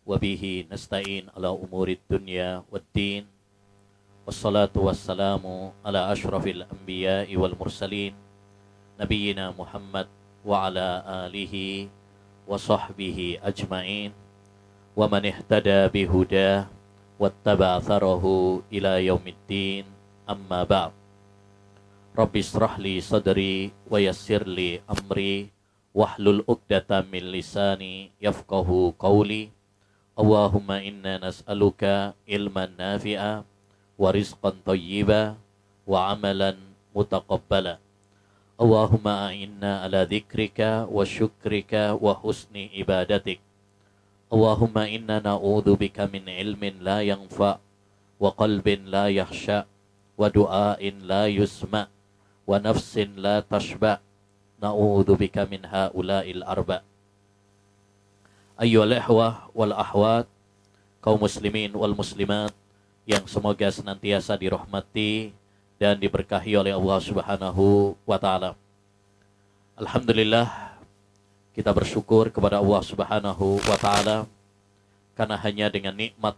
Wabihi nasta'in ala umurid dunya waddin. Wassalatu wassalamu ala ashrafil anbiya'i wal mursalin Nabiyyina Muhammad wa ala alihi wa sahbihi ajma'in wa man ihtada bihudah wattaba atharahu ila yaumiddin. Amma ba'd. Rabbi israh li sadri wa yassir li amri wahlul 'uqdatam min lisani yafqahu qawli. Allahumma inna nas'aluka ilman nafi'a wa rizqan thayyiba wa amalan mutaqabbala. Allahumma a'inna ala dzikrika wa syukrika wa husni ibadatik. Allahumma inna na'udzubika min ilmin la yanfa' wa qalbin la yakhsha' wa du'ain la yusma' wa nafsin la tashba'. Na'udzubika min haula'il arba'. Ayyuhal ikhwah wal akhwat, kaum muslimin wal muslimat yang semoga senantiasa dirahmati dan diberkahi oleh Allah Subhanahu wa taala. Alhamdulillah, kita bersyukur kepada Allah Subhanahu wa taala karena hanya dengan nikmat,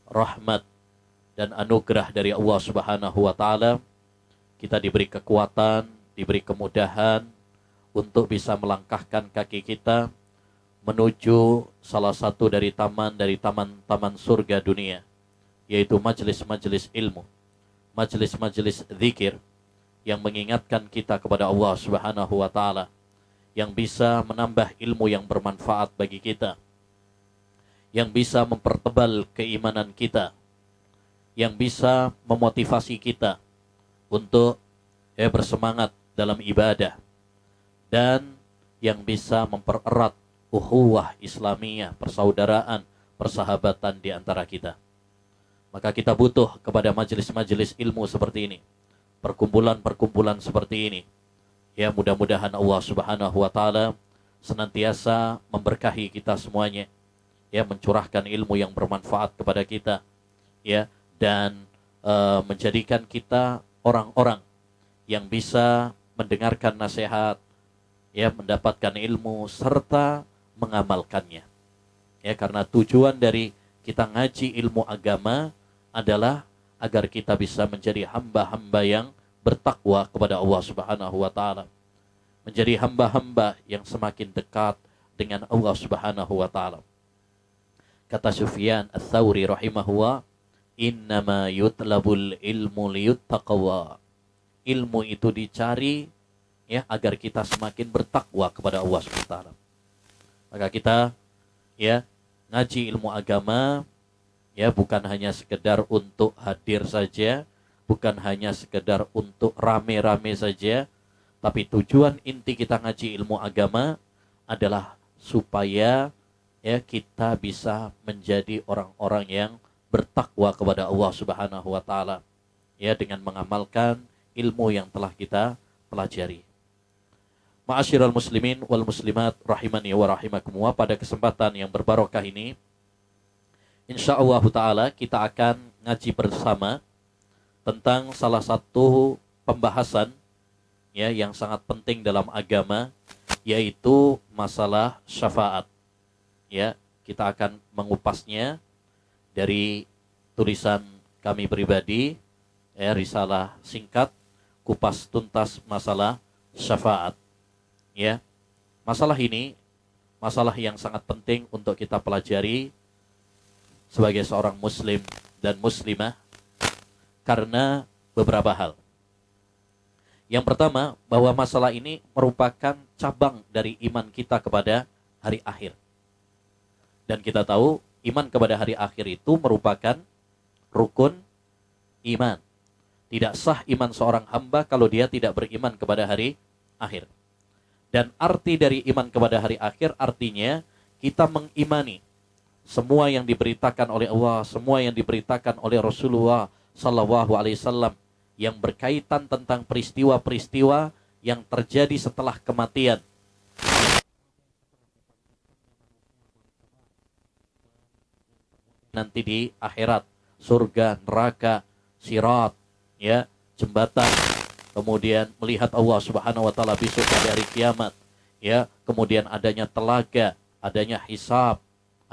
rahmat dan anugerah dari Allah Subhanahu wa taala kita diberi kekuatan, diberi kemudahan untuk bisa melangkahkan kaki kita menuju salah satu dari taman-taman surga dunia, yaitu majelis-majelis ilmu, majelis-majelis zikir yang mengingatkan kita kepada Allah Subhanahu wa taala, yang bisa menambah ilmu yang bermanfaat bagi kita, yang bisa mempertebal keimanan kita, yang bisa memotivasi kita untuk bersemangat dalam ibadah, dan yang bisa mempererat ukhuwah Islamiyah, persaudaraan, persahabatan di antara kita. Maka kita butuh kepada majelis-majelis ilmu seperti ini, perkumpulan-perkumpulan seperti ini. Ya, mudah-mudahan Allah Subhanahu wa taala senantiasa memberkahi kita semuanya, ya, mencurahkan ilmu yang bermanfaat kepada kita, ya, dan menjadikan kita orang-orang yang bisa mendengarkan nasihat, ya, mendapatkan ilmu serta mengamalkannya. Ya, karena tujuan dari kita ngaji ilmu agama adalah agar kita bisa menjadi hamba-hamba yang bertakwa kepada Allah Subhanahu wa taala. Menjadi hamba-hamba yang semakin dekat dengan Allah Subhanahu wa taala. Kata Sufyan Ats-Tsauri rahimahullah, "Innama yutlabul ilmu liyuttaqwa." Ilmu itu dicari, ya, agar kita semakin bertakwa kepada Allah Subhanahu wa taala. Maka kita, ya, ngaji ilmu agama, ya, bukan hanya sekedar untuk hadir saja, bukan hanya sekedar untuk rame-rame saja, tapi tujuan inti kita ngaji ilmu agama adalah supaya, ya, kita bisa menjadi orang-orang yang bertakwa kepada Allah Subhanahu wa taala, ya, dengan mengamalkan ilmu yang telah kita pelajari. Ma'asyiral muslimin wal muslimat rahimani wa rahimakumullah, pada kesempatan yang berbarokah ini insyaallah taala kita akan ngaji bersama tentang salah satu pembahasan, ya, yang sangat penting dalam agama, yaitu masalah syafaat. Ya, kita akan mengupasnya dari tulisan kami pribadi, ya, risalah singkat kupas tuntas masalah syafaat. Ya, masalah ini masalah yang sangat penting untuk kita pelajari sebagai seorang muslim dan muslimah karena beberapa hal. Yang pertama, bahwa masalah ini merupakan cabang dari iman kita kepada hari akhir. Dan kita tahu iman kepada hari akhir itu merupakan rukun iman. Tidak sah iman seorang hamba kalau dia tidak beriman kepada hari akhir. Dan arti dari iman kepada hari akhir artinya kita mengimani semua yang diberitakan oleh Allah, semua yang diberitakan oleh Rasulullah Sallallahu Alaihi Wasallam yang berkaitan tentang peristiwa-peristiwa yang terjadi setelah kematian. Nanti di akhirat, surga, neraka, sirat, ya, jembatan, kemudian melihat Allah Subhanahu wa taala besok pada hari kiamat, ya, kemudian adanya telaga, adanya hisab,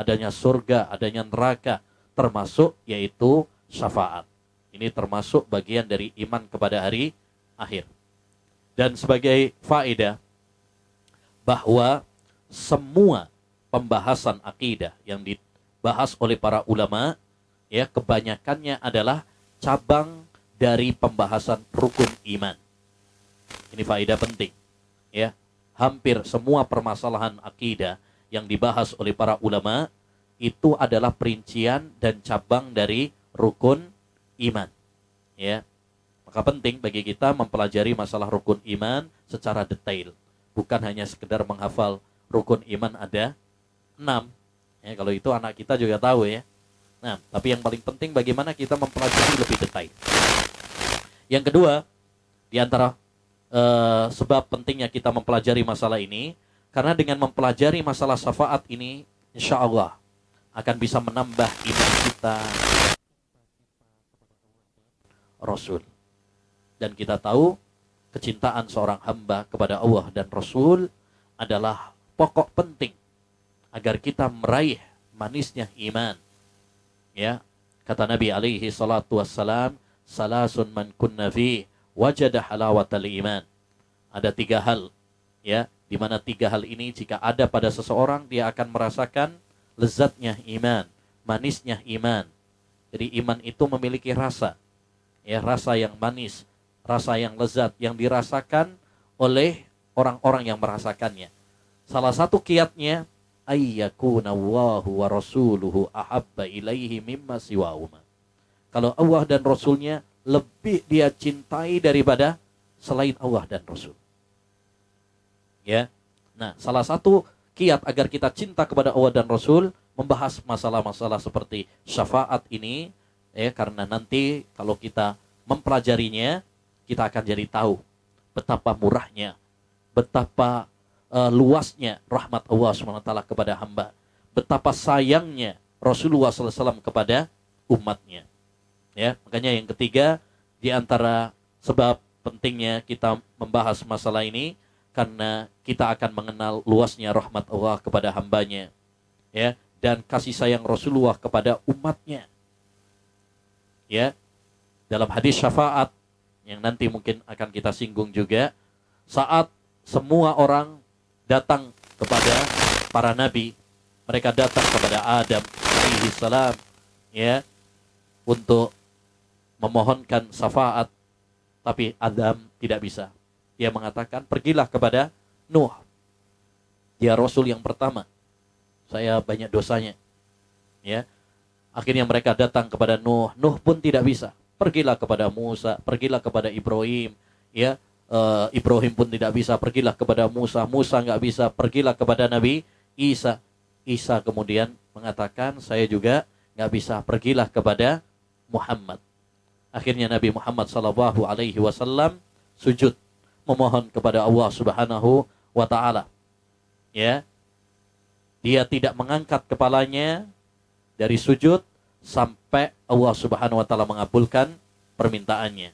adanya surga, adanya neraka, termasuk yaitu syafaat. Ini termasuk bagian dari iman kepada hari akhir. Dan sebagai faedah bahwa semua pembahasan akidah yang dibahas oleh para ulama, ya, kebanyakannya adalah cabang dari pembahasan rukun iman. Ini faedah penting, ya. Hampir semua permasalahan akidah yang dibahas oleh para ulama itu adalah perincian dan cabang dari rukun iman, ya. Maka penting bagi kita mempelajari masalah rukun iman secara detail, bukan hanya sekedar menghafal rukun iman ada 6. Ya, kalau itu anak kita juga tahu, ya. Nah, tapi yang paling penting bagaimana kita mempelajari lebih detail. Yang kedua, di antara sebab pentingnya kita mempelajari masalah ini, karena dengan mempelajari masalah syafaat ini, insya Allah akan bisa menambah iman kita Rasul. Dan kita tahu kecintaan seorang hamba kepada Allah dan Rasul adalah pokok penting agar kita meraih manisnya iman. Ya, kata Nabi alaihi salatu wassalam, salasun man kunna fi wajada halawatal iman. Ada 3 hal, ya, di mana 3 hal ini jika ada pada seseorang, dia akan merasakan lezatnya iman, manisnya iman. Jadi iman itu memiliki rasa, ya, rasa yang manis, rasa yang lezat, yang dirasakan oleh orang-orang yang merasakannya. Salah satu kiatnya, ayyakuna Allahu wa rasuluhu ahabba ilaihi mimma siwahuma. Kalau Allah dan Rasulnya lebih dia cintai daripada selain Allah dan Rasul. Ya. Nah, salah satu kiat agar kita cinta kepada Allah dan Rasul membahas masalah-masalah seperti syafaat ini, ya, karena nanti kalau kita mempelajarinya, kita akan jadi tahu betapa murahnya, betapa luasnya rahmat Allah SWT kepada hamba, betapa sayangnya Rasulullah SAW kepada umatnya. Ya, makanya yang ketiga di antara sebab pentingnya kita membahas masalah ini, karena kita akan mengenal luasnya rahmat Allah kepada hambanya, ya, dan kasih sayang Rasulullah kepada umatnya. Ya, dalam hadis syafaat yang nanti mungkin akan kita singgung juga, saat semua orang datang kepada para nabi, mereka datang kepada Adam alaihi salam, ya, untuk memohonkan syafaat, tapi Adam tidak bisa. Dia mengatakan, pergilah kepada Nuh. Dia Rasul yang pertama. Saya banyak dosanya. Ya. Akhirnya mereka datang kepada Nuh. Nuh pun tidak bisa. Pergilah kepada Musa, pergilah kepada Ibrahim. Ya. Ibrahim pun tidak bisa. Pergilah kepada Musa. Musa nggak bisa. Pergilah kepada Nabi Isa. Isa kemudian mengatakan, saya juga nggak bisa. Pergilah kepada Muhammad. Akhirnya Nabi Muhammad SAW sujud memohon kepada Allah Subhanahu wa Ta'ala. Ya, dia tidak mengangkat kepalanya dari sujud sampai Allah Subhanahu wa Ta'ala mengabulkan permintaannya.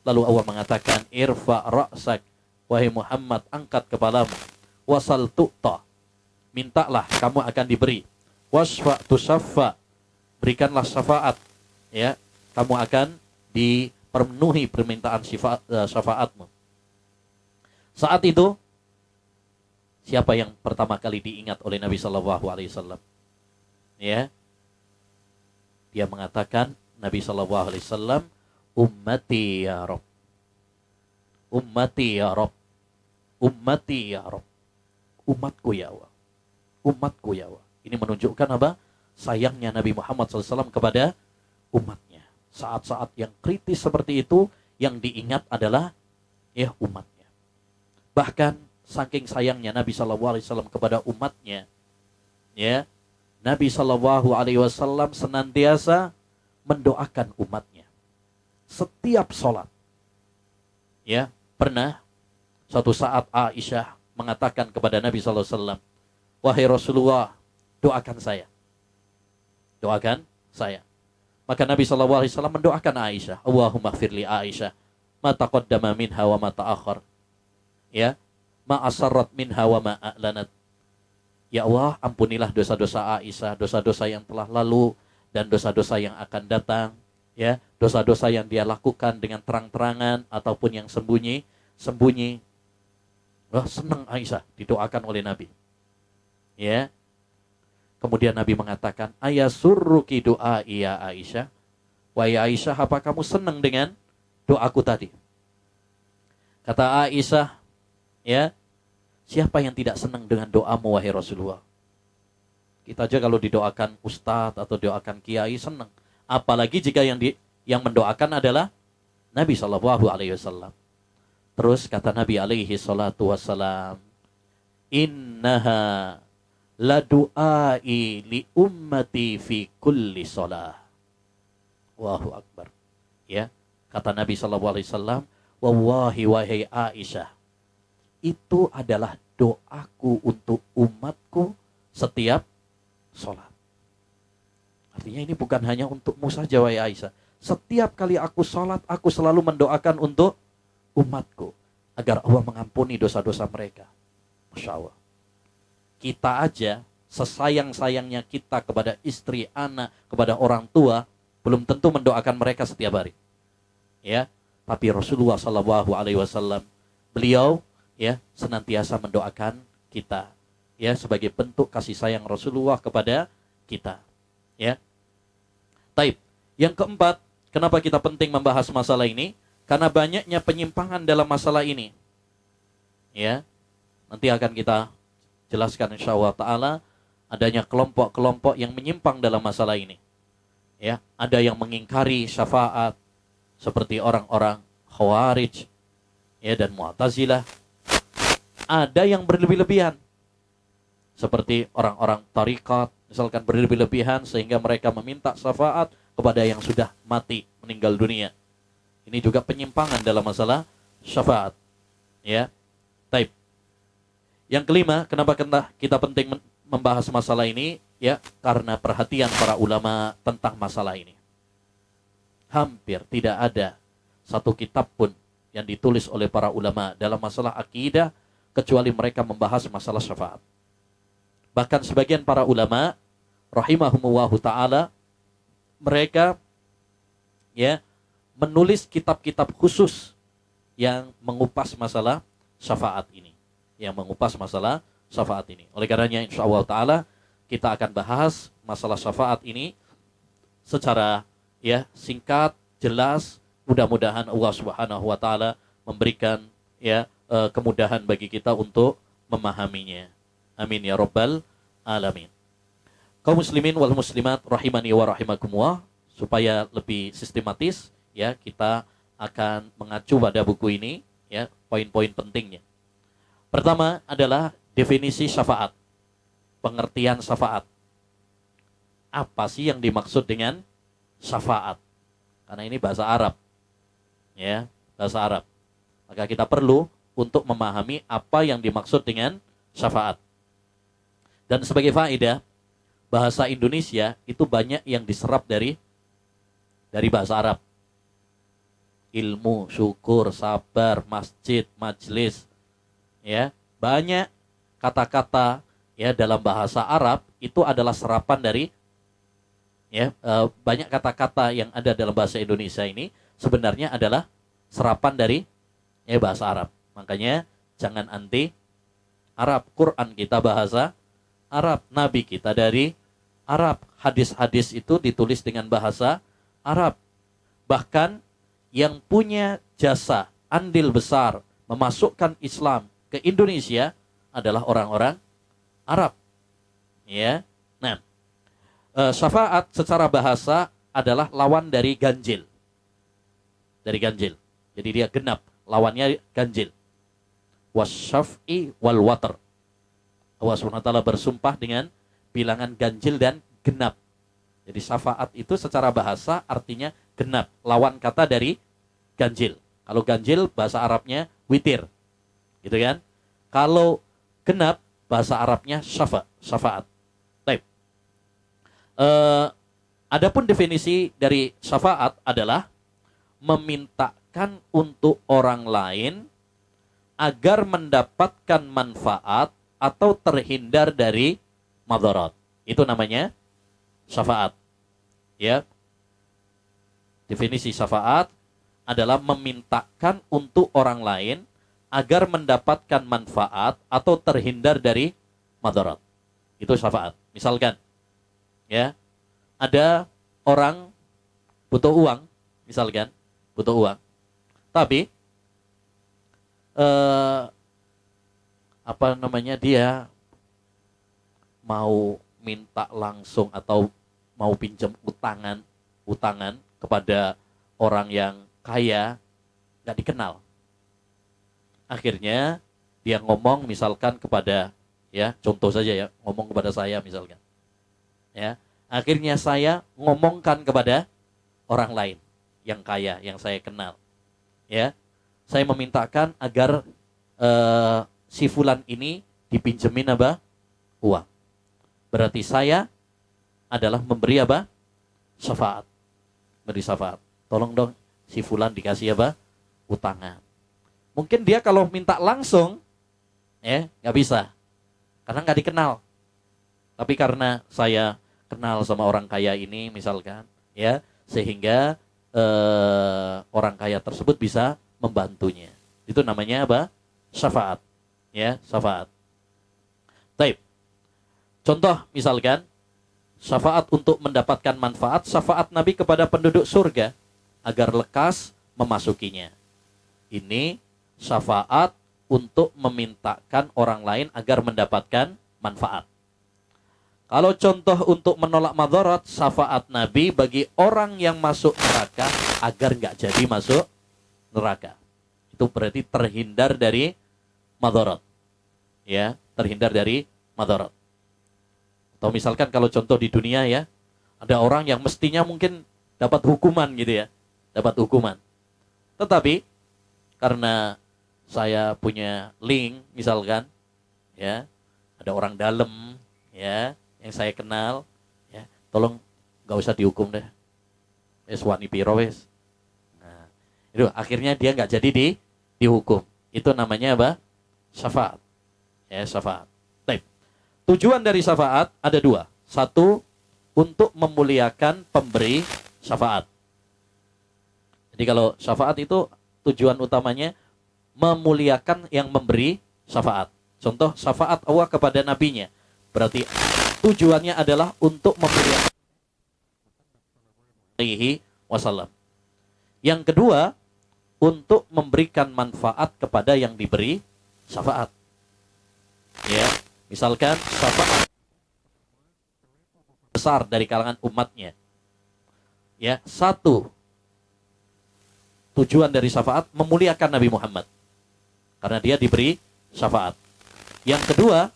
Lalu Allah mengatakan, irfa ra'sak, wahai Muhammad, angkat kepalamu, wasal tu'ta, mintalah kamu akan diberi, wasfa tusaffa, berikanlah syafaat, ya, kamu akan dipenuhi permintaan syafaatmu. Saat itu, siapa yang pertama kali diingat oleh Nabi Shallallahu Alaihi Wasallam? Ya, dia mengatakan, Nabi Shallallahu Alaihi Wasallam, ummati ya Rob, ummati ya Rob, ummati ya Rob, umatku ya Allah, umatku ya Allah. Ini menunjukkan apa? Sayangnya Nabi Muhammad SAW kepada umatnya. Saat-saat yang kritis seperti itu, yang diingat adalah ya umatnya. Bahkan saking sayangnya Nabi SAW kepada umatnya, ya, Nabi SAW senantiasa mendoakan umatnya setiap sholat. Ya, pernah suatu saat Aisyah mengatakan kepada Nabi SAW, wahai Rasulullah, doakan saya, doakan saya. Maka Nabi SAW mendoakan Aisyah, Allahumma firli Aisyah, ma taqaddama minha wa ma ta'akhir, ya, ma asarrat minha wa ma a'lanat. Ya Allah, ampunilah dosa-dosa Aisyah, dosa-dosa yang telah lalu dan dosa-dosa yang akan datang, ya, dosa-dosa yang dia lakukan dengan terang-terangan ataupun yang sembunyi. Wah, senang Aisyah didoakan oleh Nabi. Ya. Kemudian Nabi mengatakan, ayasurruki doa iya Aisyah. Wahai Aisyah, apa kamu senang dengan doaku tadi? Kata Aisyah, ya, siapa yang tidak senang dengan doamu wahai Rasulullah? Kita aja kalau didoakan ustadz atau doakan kiai senang. Apalagi jika yang mendoakan adalah Nabi Shallallahu Alaihi Wasallam. Terus kata Nabi Alaihi Salatu Wasallam, innaha la du'ai li ummati fi kulli sholah. Allahu Akbar. Ya, kata Nabi Shallallahu Alaihi Wasallam, wallahi wahai Aisyah, itu adalah doaku untuk umatku setiap sholat. Artinya ini bukan hanya untukmu saja wahai Aisyah. Setiap kali aku sholat, aku selalu mendoakan untuk umatku agar Allah mengampuni dosa-dosa mereka. Masya Allah. Kita aja sesayang-sayangnya kita kepada istri, anak, kepada orang tua, belum tentu mendoakan mereka setiap hari. Ya, tapi Rasulullah Shallallahu Alaihi Wasallam, beliau ya senantiasa mendoakan kita, ya, sebagai bentuk kasih sayang Rasulullah kepada kita. Ya. Taib. Yang keempat, kenapa kita penting membahas masalah ini? Karena banyaknya penyimpangan dalam masalah ini. Ya. Nanti akan kita jelaskan insyaallah taala adanya kelompok-kelompok yang menyimpang dalam masalah ini. Ya, ada yang mengingkari syafaat seperti orang-orang Khawarij, ya, dan Mu'tazilah. Ada yang berlebih-lebihan seperti orang-orang tarikat, misalkan berlebih-lebihan sehingga mereka meminta syafaat kepada yang sudah mati, meninggal dunia. Ini juga penyimpangan dalam masalah syafaat. Ya. Taib. Yang kelima, kenapa kita penting membahas masalah ini? Ya, karena perhatian para ulama tentang masalah ini. Hampir tidak ada satu kitab pun yang ditulis oleh para ulama dalam masalah akidah kecuali mereka membahas masalah syafaat. Bahkan sebagian para ulama rahimahumullahu taala, mereka ya menulis kitab-kitab khusus yang mengupas masalah syafaat ini. Yang mengupas masalah syafaat ini. Oleh karenanya insyaallah taala kita akan bahas masalah syafaat ini secara ya singkat, jelas. Mudah-mudahan Allah Subhanahu wa taala memberikan ya kemudahan bagi kita untuk memahaminya. Amin ya rabbal alamin. Kaum muslimin wal muslimat rahimani wa rahimakumullah, supaya lebih sistematis ya kita akan mengacu pada buku ini ya poin-poin pentingnya. Pertama adalah definisi syafaat. Pengertian syafaat. Apa sih yang dimaksud dengan syafaat? Karena ini bahasa Arab. Ya, bahasa Arab. Maka kita perlu untuk memahami apa yang dimaksud dengan syafaat. Dan sebagai faedah, bahasa Indonesia itu banyak yang diserap dari bahasa Arab. Ilmu, syukur, sabar, masjid, majlis. Ya, banyak kata-kata ya dalam bahasa Arab itu adalah serapan dari ya banyak kata-kata yang ada dalam bahasa Indonesia ini sebenarnya adalah serapan dari ya bahasa Arab. Makanya jangan anti Arab. Quran kita bahasa Arab, Nabi kita dari Arab, hadis-hadis itu ditulis dengan bahasa Arab. Bahkan yang punya jasa andil besar memasukkan Islam ke Indonesia adalah orang-orang Arab. Ya. Nah, syafaat secara bahasa adalah lawan dari ganjil. Dari ganjil. Jadi dia genap, lawannya ganjil. Wasyaf'i wal watr. Allah SWT bersumpah dengan bilangan ganjil dan genap. Jadi syafaat itu secara bahasa artinya genap, lawan kata dari ganjil. Kalau ganjil bahasa Arabnya witir. Gitu kan? Kalau genap bahasa Arabnya syafaat. Baik. Adapun definisi dari syafaat adalah memintakan untuk orang lain agar mendapatkan manfaat atau terhindar dari madarat. Itu namanya syafaat. Ya. Definisi syafaat adalah memintakan untuk orang lain agar mendapatkan manfaat atau terhindar dari madarat. Itu syafaat. Misalkan, ya, ada orang butuh uang, misalkan, butuh uang. Tapi dia mau minta langsung atau mau pinjam utangan kepada orang yang kaya, nggak dikenal. Akhirnya dia ngomong misalkan kepada, ya, contoh saja ya, ngomong kepada saya misalkan. Ya, akhirnya saya ngomongkan kepada orang lain yang kaya, yang saya kenal. Ya, saya memintakan agar si fulan ini dipinjemin apa? Uang. Berarti saya adalah memberi apa? Syafaat. Beri syafaat. Tolong dong si fulan dikasih apa? Utangan. Mungkin dia kalau minta langsung, ya, nggak bisa, karena nggak dikenal. Tapi karena saya kenal sama orang kaya ini, misalkan, ya, sehingga orang kaya tersebut bisa membantunya. Itu namanya apa? Syafaat. Ya, syafaat. Baik. Contoh misalkan, syafaat untuk mendapatkan manfaat, syafaat Nabi kepada penduduk surga agar lekas memasukinya. Ini syafaat untuk memintakan orang lain agar mendapatkan manfaat. Kalau contoh untuk menolak madarat, syafaat Nabi bagi orang yang masuk neraka agar nggak jadi masuk neraka. Itu berarti terhindar dari madarat. Ya, terhindar dari madarat. Atau misalkan kalau contoh di dunia, ya, ada orang yang mestinya mungkin dapat hukuman gitu ya. Dapat hukuman. Tetapi karena saya punya link misalkan, ya, ada orang dalam, ya, yang saya kenal, ya, tolong nggak usah dihukum deh, wani piro wes. Nah, itu akhirnya dia nggak jadi dihukum. Itu namanya apa? Syafaat. Ya, syafaat. Baik. Tujuan dari syafaat ada dua. Satu, untuk memuliakan pemberi syafaat. Jadi kalau syafaat itu tujuan utamanya memuliakan yang memberi syafaat. Contoh syafaat Allah kepada nabinya. Berarti tujuannya adalah untuk memuliakan wasallam. Yang kedua, untuk memberikan manfaat kepada yang diberi syafaat. Ya, misalkan syafaat besar dari kalangan umatnya. Ya, satu tujuan dari syafaat memuliakan Nabi Muhammad karena dia diberi syafaat. Yang kedua,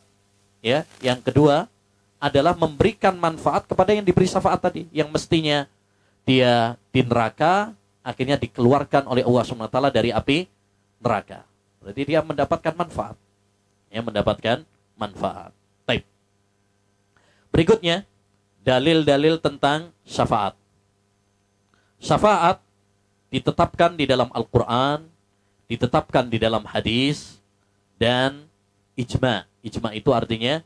ya, yang kedua adalah memberikan manfaat kepada yang diberi syafaat tadi, yang mestinya dia di neraka, akhirnya dikeluarkan oleh Allah SWT dari api neraka. Berarti dia mendapatkan manfaat. Ya, mendapatkan manfaat. Baik. Berikutnya, dalil-dalil tentang syafaat. Syafaat ditetapkan di dalam Al-Quran, ditetapkan di dalam hadis, dan ijma. Ijma itu artinya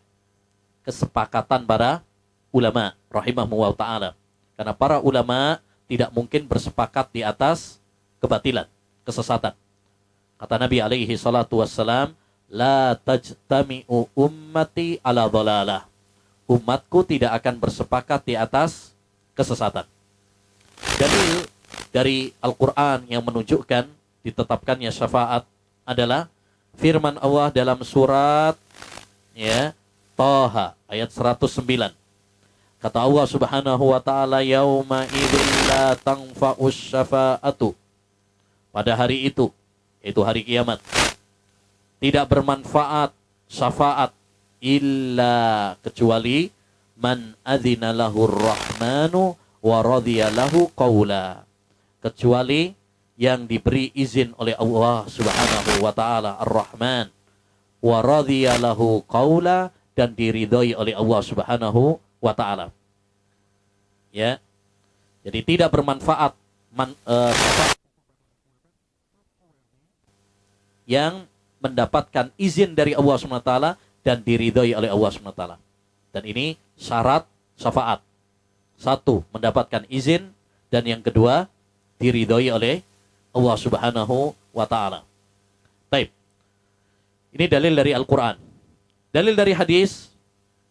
kesepakatan para ulama rahimahumullah ta'ala. Karena para ulama tidak mungkin bersepakat di atas kebatilan, kesesatan. Kata Nabi alaihi salatu wassalam, la tajtami'u ummati ala dhalalah. Umatku tidak akan bersepakat di atas kesesatan. Dalil dari Al-Quran yang menunjukkan ditetapkannya syafaat adalah firman Allah dalam surat, ya, Taha ayat 109. Kata Allah Subhanahu wa taala, yauma idzin la tanfa'us syafa'atu. Pada hari itu, yaitu hari kiamat, tidak bermanfaat syafaat illa kecuali man adzina lahur rahmanu wa radiya lahu qaula. Kecuali yang diberi izin oleh Allah Subhanahu wa taala Ar-Rahman wa radiya lahu qaula, dan diridhoi oleh Allah Subhanahu wa taala. Ya. Jadi tidak bermanfaat yang mendapatkan izin dari Allah Subhanahu wa taala dan diridhoi oleh Allah SWT. Dan ini syarat syafaat. Satu, mendapatkan izin, dan yang kedua, diridhoi oleh Allah Subhanahu wa taala. Baik. Ini dalil dari Al-Qur'an. Dalil dari hadis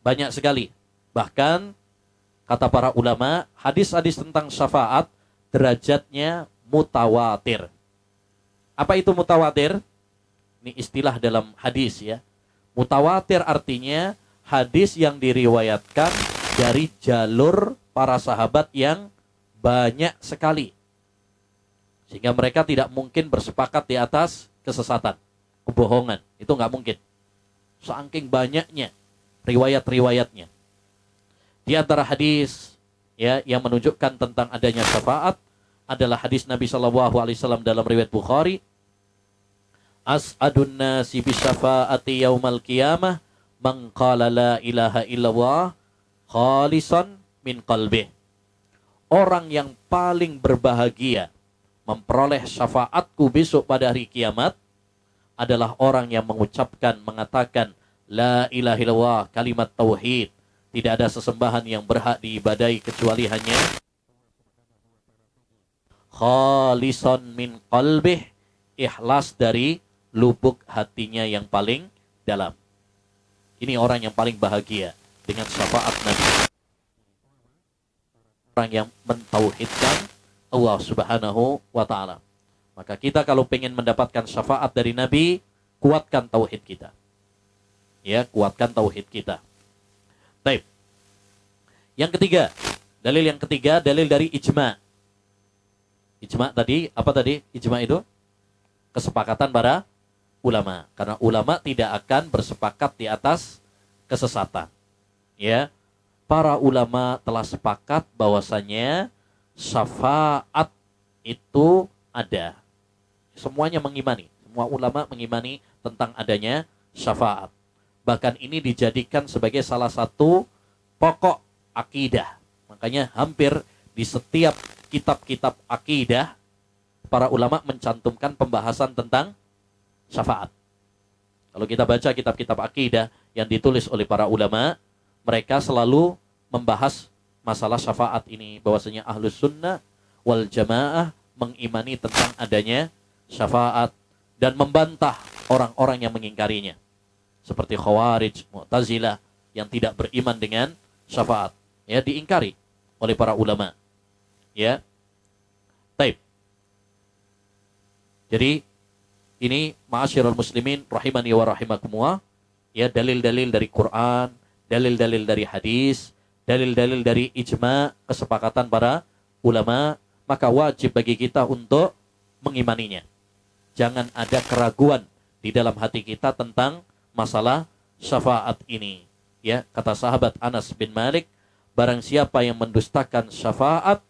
banyak sekali. Bahkan kata para ulama, hadis-hadis tentang syafaat derajatnya mutawatir. Apa itu mutawatir? Ini istilah dalam hadis ya. Mutawatir artinya hadis yang diriwayatkan dari jalur para sahabat yang banyak sekali. Sehingga mereka tidak mungkin bersepakat di atas kesesatan, kebohongan. Itu nggak mungkin. Saking banyaknya riwayat-riwayatnya. Di antara hadis ya yang menunjukkan tentang adanya syafaat adalah hadis Nabi SAW dalam riwayat Bukhari. As'adun nasi bisyafaati yaumal qiyamah man qala la ilaha illallah khalisan min qalbih. Orang yang paling berbahagia memperoleh syafaatku besok pada hari kiamat adalah orang yang mengatakan la ilaha illallah, kalimat tauhid. Tidak ada sesembahan yang berhak diibadahi kecuali hanya khalisan min qalbih, ikhlas dari lubuk hatinya yang paling dalam. Ini orang yang paling bahagia dengan syafaat Nabi. Orang yang mentauhidkan Allah Subhanahu wa taala. Maka kita kalau pengen mendapatkan syafaat dari Nabi, kuatkan tauhid kita. Ya, kuatkan tauhid kita. Baik. Yang ketiga, dalil dari ijma. Ijma tadi, apa tadi? Ijma itu kesepakatan para ulama. Karena ulama tidak akan bersepakat di atas kesesatan. Ya. Para ulama telah sepakat bahwasanya syafaat itu ada. Semuanya mengimani. Semua ulama mengimani tentang adanya syafaat. Bahkan ini dijadikan sebagai salah satu pokok akidah. Makanya hampir di setiap kitab-kitab akidah, para ulama mencantumkan pembahasan tentang syafaat. Kalau kita baca kitab-kitab akidah yang ditulis oleh para ulama, mereka selalu membahas masalah syafaat ini. Bahwasanya ahlus sunnah wal jamaah mengimani tentang adanya syafaat dan membantah orang-orang yang mengingkarinya. Seperti Khawarij, Mu'tazilah yang tidak beriman dengan syafaat. Ya, diingkari oleh para ulama. Ya. Taib. Jadi ini ma'asyiral muslimin rahimani wa rahimakumullah, ya, dalil-dalil dari Quran, dalil-dalil dari hadis, dalil-dalil dari ijma, kesepakatan para ulama, maka wajib bagi kita untuk mengimaninya. Jangan ada keraguan di dalam hati kita tentang masalah syafaat ini. Ya, kata sahabat Anas bin Malik, barang siapa yang mendustakan syafaat,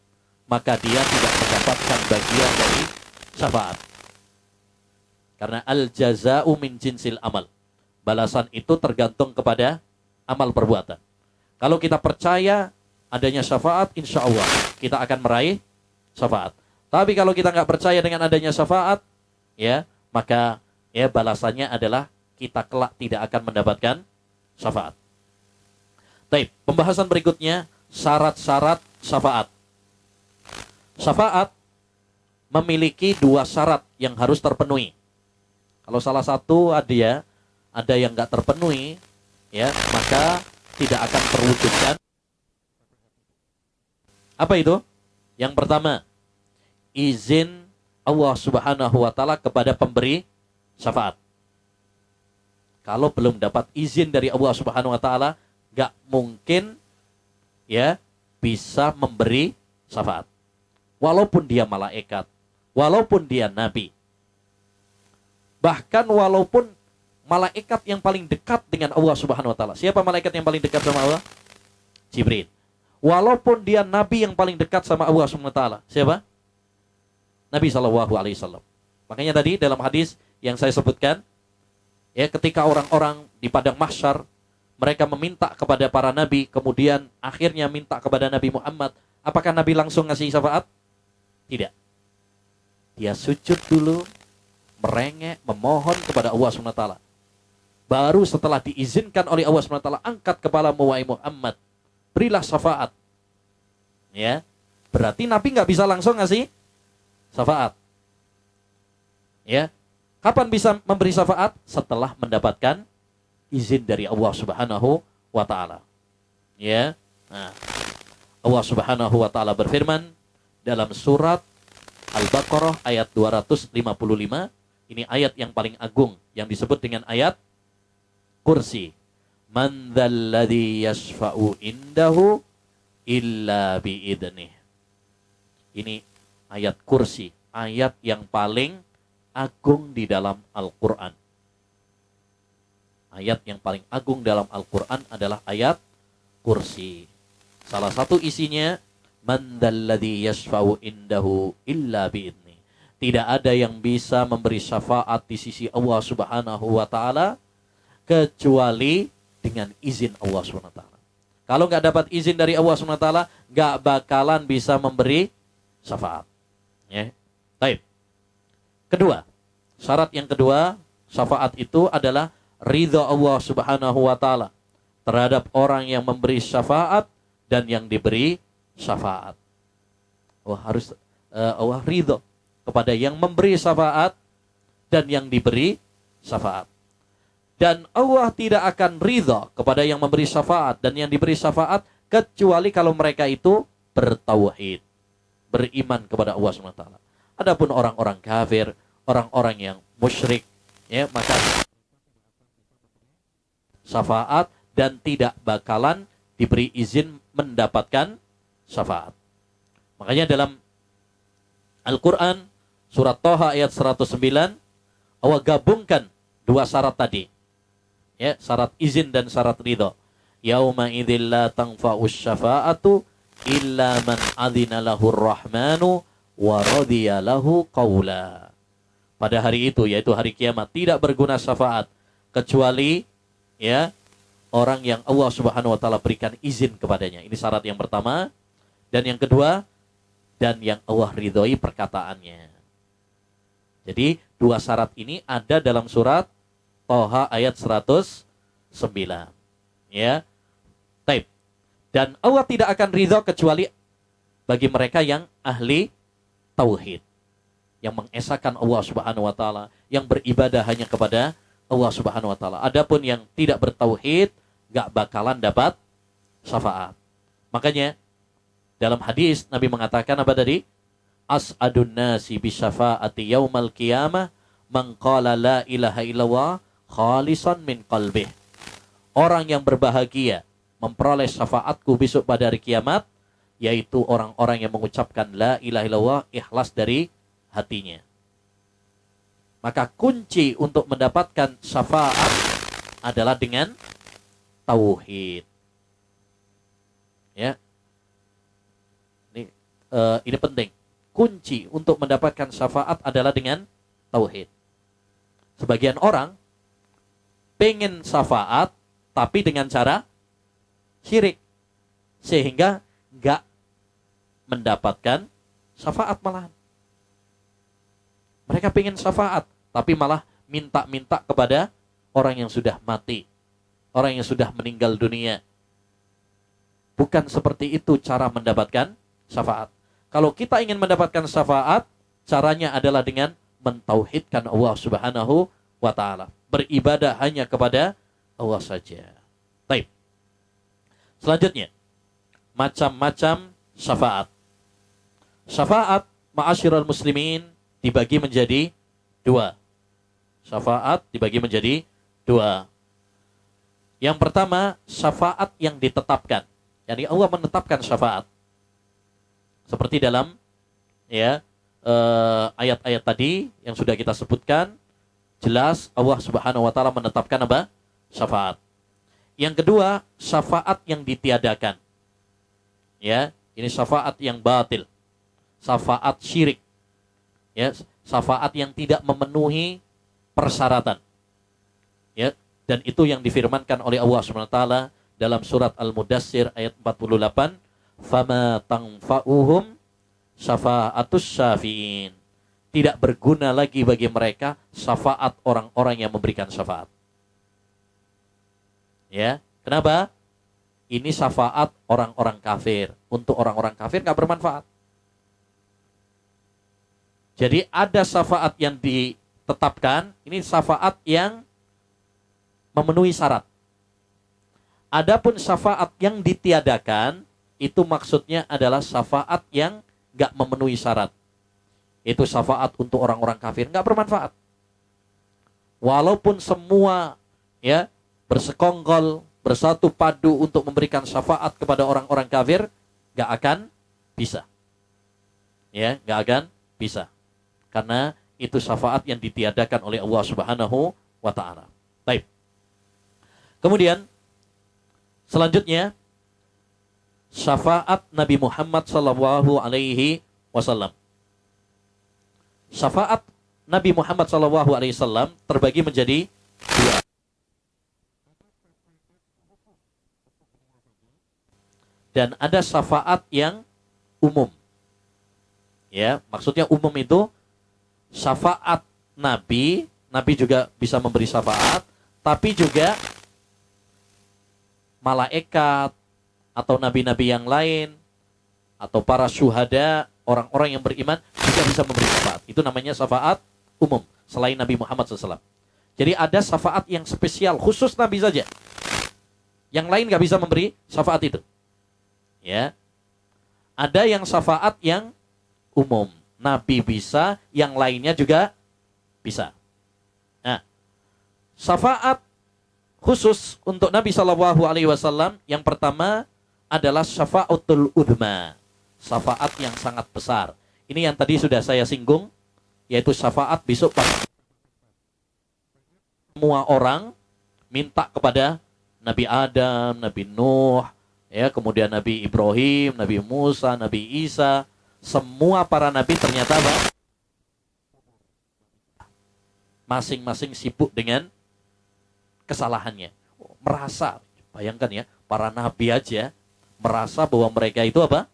maka dia tidak mendapatkan bagian dari syafaat. Karena al-jaza'u min jinsil amal. Balasan itu tergantung kepada amal perbuatan. Kalau kita percaya adanya syafaat, insya Allah kita akan meraih syafaat. Tapi kalau kita nggak percaya dengan adanya syafaat, ya, maka ya balasannya adalah kita kelak tidak akan mendapatkan syafaat. Baik, pembahasan berikutnya syarat-syarat syafaat. Syafaat memiliki dua syarat yang harus terpenuhi. Kalau salah satu ada yang nggak terpenuhi, ya, maka tidak akan terwujudkan. Apa itu? Yang pertama, izin Allah Subhanahu wa taala kepada pemberi syafaat. Kalau belum dapat izin dari Allah Subhanahu wa taala, nggak mungkin ya bisa memberi syafaat. Walaupun dia malaikat, walaupun dia nabi. Bahkan walaupun malaikat yang paling dekat dengan Allah Subhanahu wa taala. Siapa malaikat yang paling dekat sama Allah? Jibril. Walaupun dia nabi yang paling dekat sama Allah Subhanahu wa taala. Siapa? Nabi SAW. Makanya tadi dalam hadis yang saya sebutkan, ya, ketika orang-orang di padang mahsyar, mereka meminta kepada para nabi, kemudian akhirnya minta kepada Nabi Muhammad, apakah Nabi langsung ngasih syafaat? Tidak. Dia sujud dulu, merengek, memohon kepada Allah SWT. Baru setelah diizinkan oleh Allah SWT, angkat kepalamu wahai Muhammad, berilah syafaat. Ya, berarti Nabi nggak bisa langsung ngasih syafaat. Ya, kapan bisa memberi syafaat? Setelah mendapatkan izin dari Allah Subhanahu wa taala. Ya. Nah, Allah Subhanahu wa taala berfirman dalam surat Al-Baqarah ayat 255. Ini ayat yang paling agung yang disebut dengan ayat kursi. Man dzalladzi yashfa'u indahu illa biidnih. Ini ayat kursi, ayat yang paling agung di dalam Al-Quran. Ayat yang paling agung dalam Al-Quran adalah ayat kursi. Salah satu isinya, man dzalladzi yashfa'u indahu illa biidnih. Tidak ada yang bisa memberi syafaat di sisi Allah Subhanahu wa taala kecuali dengan izin Allah Subhanahu wa taala. Kalau nggak dapat izin dari Allah Subhanahu wa taala, nggak bakalan bisa memberi syafaat. Ya. Baik. Kedua, syarat yang kedua, syafaat itu adalah ridha Allah Subhanahu wa taala terhadap orang yang memberi syafaat dan yang diberi syafaat. Harus Allah ridha kepada yang memberi syafaat dan yang diberi syafaat. Dan Allah tidak akan ridha kepada yang memberi syafaat dan yang diberi syafaat kecuali kalau mereka itu bertauhid, beriman kepada Allah SWT. Adapun orang-orang kafir, orang-orang yang musyrik, ya, maka syafaat dan tidak bakalan diberi izin mendapatkan syafaat. Makanya dalam Al-Quran surat Thaha ayat 109 Allah gabungkan dua syarat tadi. Ya, syarat izin dan syarat ridha. Yauma idzil la tanfa'us syafa'atu illa man adzina lahur rahmanu wa radiya lahu qaula. Pada hari itu, yaitu hari kiamat, tidak berguna syafaat kecuali ya orang yang Allah Subhanahu wa taala berikan izin kepadanya. Ini syarat yang pertama. Dan yang kedua, dan yang Allah ridhoi perkataannya. Jadi dua syarat ini ada dalam surat Thaha ayat 109. Ya. Taib. Dan Allah tidak akan ridha kecuali bagi mereka yang ahli tauhid, yang mengesahkan Allah Subhanahu wa taala, yang beribadah hanya kepada Allah Subhanahu wa taala. Adapun yang tidak bertauhid enggak bakalan dapat syafaat. Makanya dalam hadis Nabi mengatakan apa tadi? As'adun nasi bisyafaati yaumal qiyamah man qala la ilaha illallah khalisan min qalbih. Orang yang berbahagia memperoleh syafaatku besok pada hari kiamat yaitu orang-orang yang mengucapkan la ilaha illallah ikhlas dari hatinya. Maka kunci untuk mendapatkan syafaat adalah dengan tauhid. Ya. Ini penting. Kunci untuk mendapatkan syafaat adalah dengan tauhid. Sebagian orang pengen syafaat tapi dengan cara syirik, sehingga enggak mendapatkan syafaat malahan. Mereka pengen syafaat tapi malah minta-minta kepada orang yang sudah mati, orang yang sudah meninggal dunia. Bukan seperti itu cara mendapatkan syafaat. Kalau kita ingin mendapatkan syafaat, caranya adalah dengan mentauhidkan Allah Subhanahu wa taala. Beribadah hanya kepada Allah saja. Baik. Selanjutnya, macam-macam syafaat. Syafaat ma'asyiral muslimin dibagi menjadi dua. Syafaat dibagi menjadi dua. Yang pertama, syafaat yang ditetapkan. Yani Allah menetapkan syafaat. Seperti dalam ya ayat-ayat tadi yang sudah kita sebutkan, jelas Allah Subhanahu wa taala menetapkan apa? Syafaat. Yang kedua, syafaat yang ditiadakan. Ya, ini syafaat yang batil. Syafaat syirik. Ya, syafaat yang tidak memenuhi persyaratan. Ya, dan itu yang difirmankan oleh Allah Subhanahu wa taala dalam surat Al-Mudassir ayat 48, fama tanfa'uhum syafa'atus syafi'in. Tidak berguna lagi bagi mereka syafaat orang-orang yang memberikan syafaat. Ya, kenapa? Ini syafaat orang-orang kafir. Untuk orang-orang kafir nggak bermanfaat. Jadi ada syafaat yang ditetapkan, ini syafaat yang memenuhi syarat. Adapun syafaat yang ditiadakan, itu maksudnya adalah syafaat yang nggak memenuhi syarat. Itu syafaat untuk orang-orang kafir, nggak bermanfaat. Walaupun semua ya bersekongkol, bersatu padu untuk memberikan syafaat kepada orang-orang kafir, nggak akan bisa. Ya, nggak akan bisa. Karena itu syafaat yang ditiadakan oleh Allah Subhanahu wa Ta'ala. Baik. Kemudian selanjutnya syafaat Nabi Muhammad sallallahu alaihi wasallam. Syafaat Nabi Muhammad sallallahu alaihi wasallam terbagi menjadi dua. Dan ada syafaat yang umum. Ya, maksudnya umum itu syafaat Nabi juga bisa memberi syafaat, tapi juga malaikat atau nabi-nabi yang lain atau para syuhada, orang-orang yang beriman juga bisa memberi syafaat. Itu namanya syafaat umum selain Nabi Muhammad SAW. Jadi ada syafaat yang spesial khusus Nabi saja. Yang lain nggak bisa memberi syafaat itu. Ya, ada yang syafaat yang umum, Nabi bisa, yang lainnya juga bisa. Nah, syafaat khusus untuk Nabi Shallallahu Alaihi Wasallam yang pertama adalah syafaatul udhma, syafaat yang sangat besar. Ini yang tadi sudah saya singgung, yaitu syafaat besok pada semua orang minta kepada Nabi Adam, Nabi Nuh, ya, kemudian Nabi Ibrahim, Nabi Musa, Nabi Isa, semua para nabi ternyata masing-masing sibuk dengan kesalahannya. Merasa, bayangkan ya, para nabi aja merasa bahwa mereka itu apa?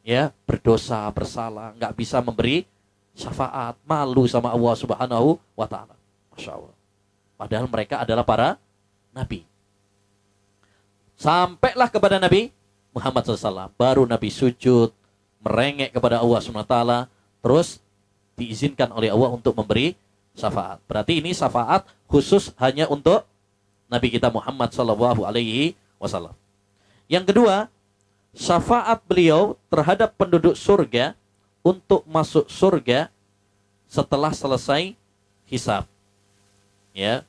Ya, berdosa, bersalah, nggak bisa memberi syafaat, malu sama Allah Subhanahu wa Ta'ala. Masya Allah. Padahal mereka adalah para nabi. Sampailah kepada Nabi Muhammad SAW. Baru Nabi sujud, merengek kepada Allah SWT. Terus diizinkan oleh Allah untuk memberi syafaat. Berarti ini syafaat khusus hanya untuk Nabi kita Muhammad SAW. Yang kedua, syafaat beliau terhadap penduduk surga untuk masuk surga setelah selesai hisab. Ya.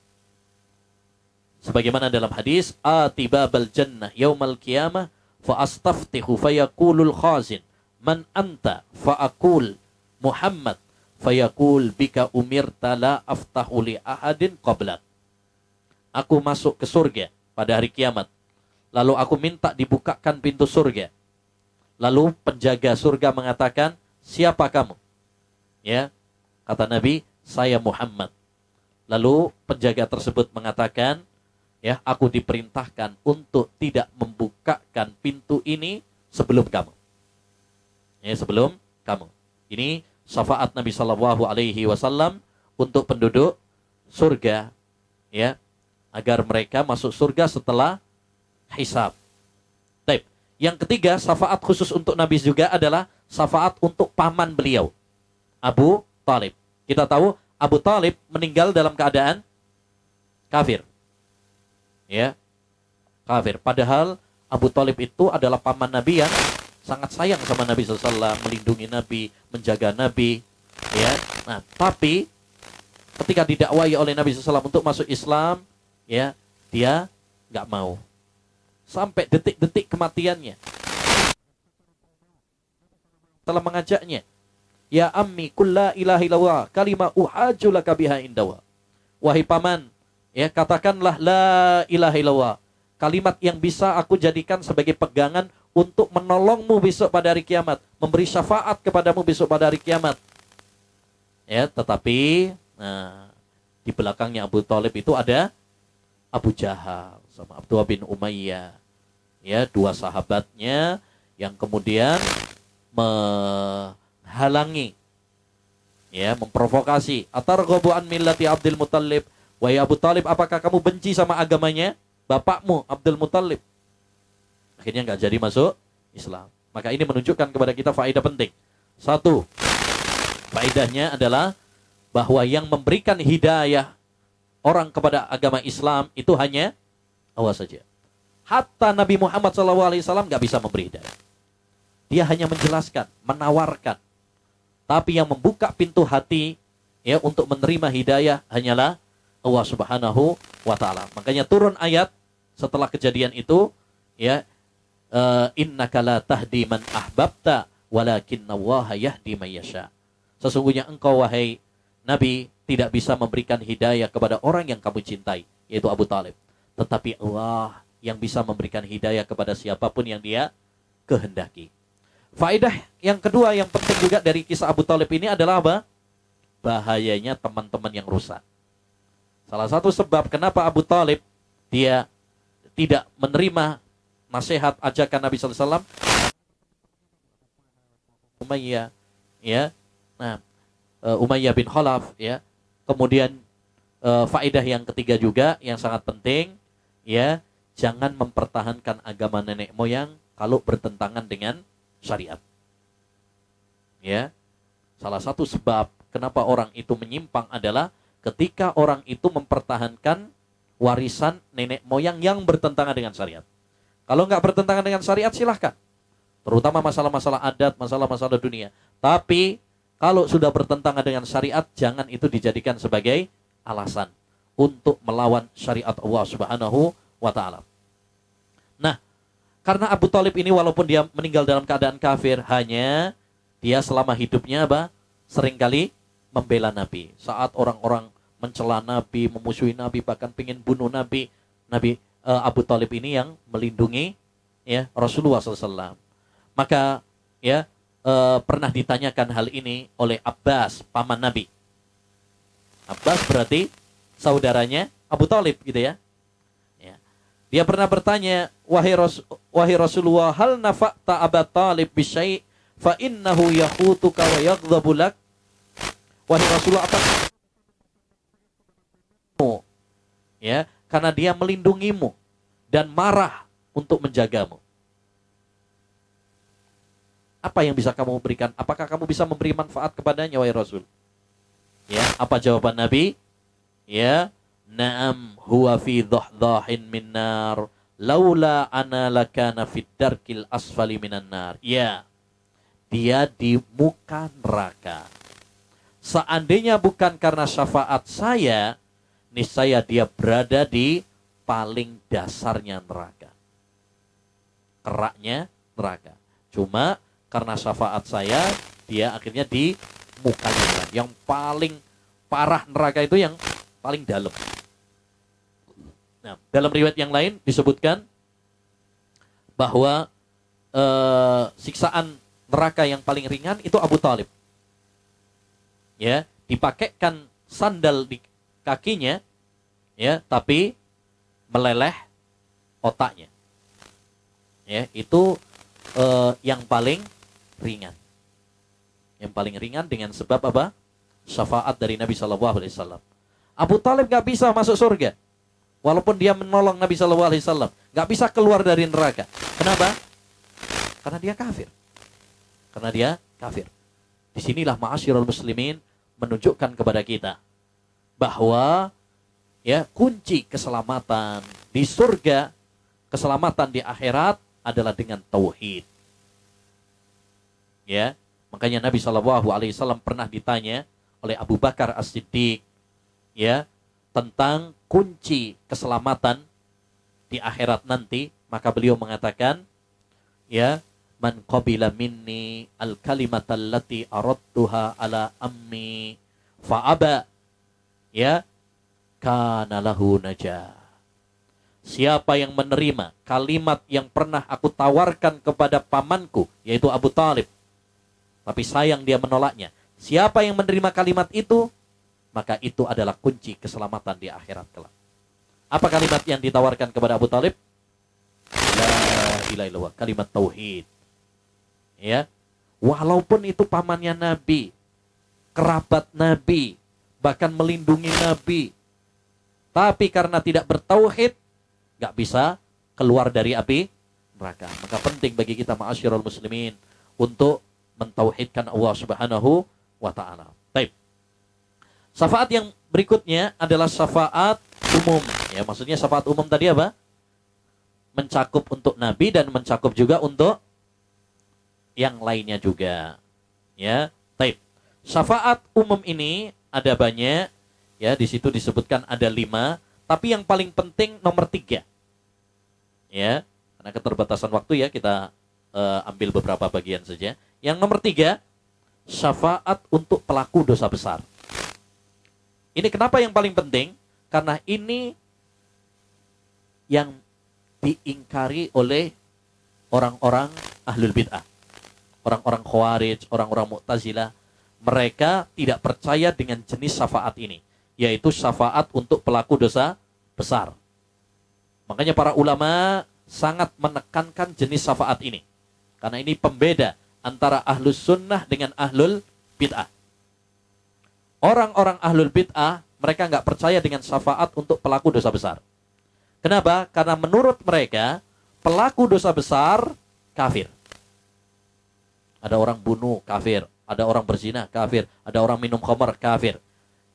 Sebagaimana dalam hadis, atibabal jannah yaumal qiyamah fa astaftihu fayaqulul khazin man anta fa aqul Muhammad fayaqul bika umirta la aftahu li ahadin qablak. Aku masuk ke surga pada hari kiamat. Lalu aku minta dibukakan pintu surga. Lalu penjaga surga mengatakan, siapa kamu? Ya, kata Nabi, saya Muhammad. Lalu penjaga tersebut mengatakan, ya, aku diperintahkan untuk tidak membukakan pintu ini sebelum kamu. Ya, sebelum kamu. Ini syafaat Nabi Shallallahu Alaihi Wasallam untuk penduduk surga, ya, agar mereka masuk surga setelah hisab. Baik. Yang ketiga, syafaat khusus untuk Nabi juga adalah syafaat untuk paman beliau, Abu Thalib. Kita tahu Abu Thalib meninggal dalam keadaan kafir. Ya, kafir. Padahal Abu Thalib itu adalah paman Nabi yang sangat sayang sama Nabi SAW, melindungi Nabi, menjaga Nabi. Ya, nah tapi ketika didakwai oleh Nabi SAW untuk masuk Islam, ya, dia nggak mau sampai detik-detik kematiannya. Telah mengajaknya, ya ammi kulla ilaha illallah kalimah uhajju laka biha indawa. Wahai paman, ya, katakanlah la ilaha illallah, kalimat yang bisa aku jadikan sebagai pegangan untuk menolongmu besok pada hari kiamat, memberi syafaat kepadamu besok pada hari kiamat. Ya, tetapi nah, di belakangnya Abu Thalib itu ada Abu Jahal sama Abdullah bin Umayyah. Ya, dua sahabatnya yang kemudian menghalangi, ya, memprovokasi. Atarghabu an millati Abdul Muttalib. Wahai Abu Thalib, apakah kamu benci sama agamanya bapakmu Abdul Muthalib. Akhirnya nggak jadi masuk Islam. Maka ini menunjukkan kepada kita faedah penting. Satu, faedahnya adalah bahwa yang memberikan hidayah orang kepada agama Islam itu hanya Allah saja. Hatta Nabi Muhammad SAW nggak bisa memberi hidayah. Dia hanya menjelaskan, menawarkan. Tapi yang membuka pintu hati ya untuk menerima hidayah hanyalah Allah Subhanahu wa taala. Makanya turun ayat setelah kejadian itu ya, innaka la tahdi man ahbabta walakinnallaha yahdi man yasha. Sesungguhnya engkau wahai Nabi tidak bisa memberikan hidayah kepada orang yang kamu cintai, yaitu Abu Talib. Tetapi Allah yang bisa memberikan hidayah kepada siapapun yang dia kehendaki. Faedah yang kedua yang penting juga dari kisah Abu Talib ini adalah apa? Bahayanya teman-teman yang rusak. Salah satu sebab kenapa Abu Talib dia tidak menerima nasihat ajakan Nabi sallallahu alaihi wasallam, Umayyah ya. Nah, Umayyah bin Khalaf ya. Kemudian faedah yang ketiga juga yang sangat penting ya, jangan mempertahankan agama nenek moyang kalau bertentangan dengan syariat. Ya. Salah satu sebab kenapa orang itu menyimpang adalah ketika orang itu mempertahankan warisan nenek moyang yang bertentangan dengan syariat. Kalau nggak bertentangan dengan syariat silahkan. Terutama masalah-masalah adat, masalah-masalah dunia. Tapi kalau sudah bertentangan dengan syariat, jangan itu dijadikan sebagai alasan untuk melawan syariat Allah Subhanahu wa taala. Nah, karena Abu Talib ini walaupun dia meninggal dalam keadaan kafir, hanya dia selama hidupnya apa? Seringkali membela Nabi. Saat orang-orang mencela Nabi, memusuhi Nabi, bahkan ingin bunuh Nabi, Abu Talib ini yang melindungi ya Rasulullah SAW. Maka ya pernah ditanyakan hal ini oleh Abbas, paman Nabi. Abbas berarti saudaranya Abu Talib gitu ya. Dia pernah bertanya, wahai Rasulullah, hal nafa'ta Abu Talib bisyai' fa innahu yakhutuka wa yaghdhabu lak. Wahai Rasulullah, apa ya, karena dia melindungimu dan marah untuk menjagamu. Apa yang bisa kamu berikan? Apakah kamu bisa memberi manfaat kepadanya, wahai Rasul? Ya, apa jawaban Nabi? Ya, na'am huwa fi dhahdhahin min nar laula ana lakana fid darkil asfali minan nar. Ya, dia di muka neraka. Seandainya bukan karena syafaat saya, niscaya dia berada di paling dasarnya neraka. Keraknya neraka. Cuma karena syafaat saya, dia akhirnya di mukanya neraka. Yang paling parah neraka itu yang paling dalam. Nah, dalam riwayat yang lain disebutkan bahwa siksaan neraka yang paling ringan itu Abu Talib. Ya, dipakaikan sandal di kakinya, ya, tapi meleleh otaknya. Ya, itu yang paling ringan. Yang paling ringan dengan sebab apa? Syafaat dari Nabi SAW. Abu Talib gak bisa masuk surga. Walaupun dia menolong Nabi SAW. Gak bisa keluar dari neraka. Kenapa? Karena dia kafir. Karena dia kafir. Disinilah ma'asyiral muslimin menunjukkan kepada kita bahwa ya kunci keselamatan di surga, keselamatan di akhirat adalah dengan tauhid. Ya, makanya Nabi SAW pernah ditanya oleh Abu Bakar As-Siddiq ya tentang kunci keselamatan di akhirat nanti, maka beliau mengatakan ya, man qabila minni al-kalimata allati aradtuha ala ammi fa'aba ya kana lahu najah. Siapa yang menerima kalimat yang pernah aku tawarkan kepada pamanku, yaitu Abu Talib, tapi sayang dia menolaknya. Siapa yang menerima kalimat itu, maka itu adalah kunci keselamatan di akhirat kelak. Apa kalimat yang ditawarkan kepada Abu Talib? La ilaha illallah, kalimat tauhid. Ya, walaupun itu pamannya Nabi, kerabat Nabi, bahkan melindungi Nabi, tapi karena tidak bertauhid, nggak bisa keluar dari api neraka. Maka penting bagi kita ma'asyiral muslimin untuk mentauhidkan Allah Subhanahu wa taala. Baik. Syafaat yang berikutnya adalah syafaat umum. Ya, maksudnya syafaat umum tadi apa? Mencakup untuk nabi dan mencakup juga untuk yang lainnya juga. Ya, baik. Syafaat umum ini ada banyak. Ya, di situ disebutkan ada 5, tapi yang paling penting nomor 3. Ya, karena keterbatasan waktu ya kita ambil beberapa bagian saja. Yang nomor 3, syafaat untuk pelaku dosa besar. Ini kenapa yang paling penting? Karena ini yang diingkari oleh orang-orang ahlul bid'ah. Orang-orang khawarij, orang-orang mu'tazilah. Mereka tidak percaya dengan jenis syafaat ini, yaitu syafaat untuk pelaku dosa besar. Makanya para ulama sangat menekankan jenis syafaat ini. Karena ini pembeda antara ahlus sunnah dengan ahlul bid'ah. Orang-orang ahlul bid'ah, mereka nggak percaya dengan syafaat untuk pelaku dosa besar. Kenapa? Karena menurut mereka, pelaku dosa besar kafir. Ada orang bunuh, kafir. Ada orang berzina, kafir. Ada orang minum khamar, kafir.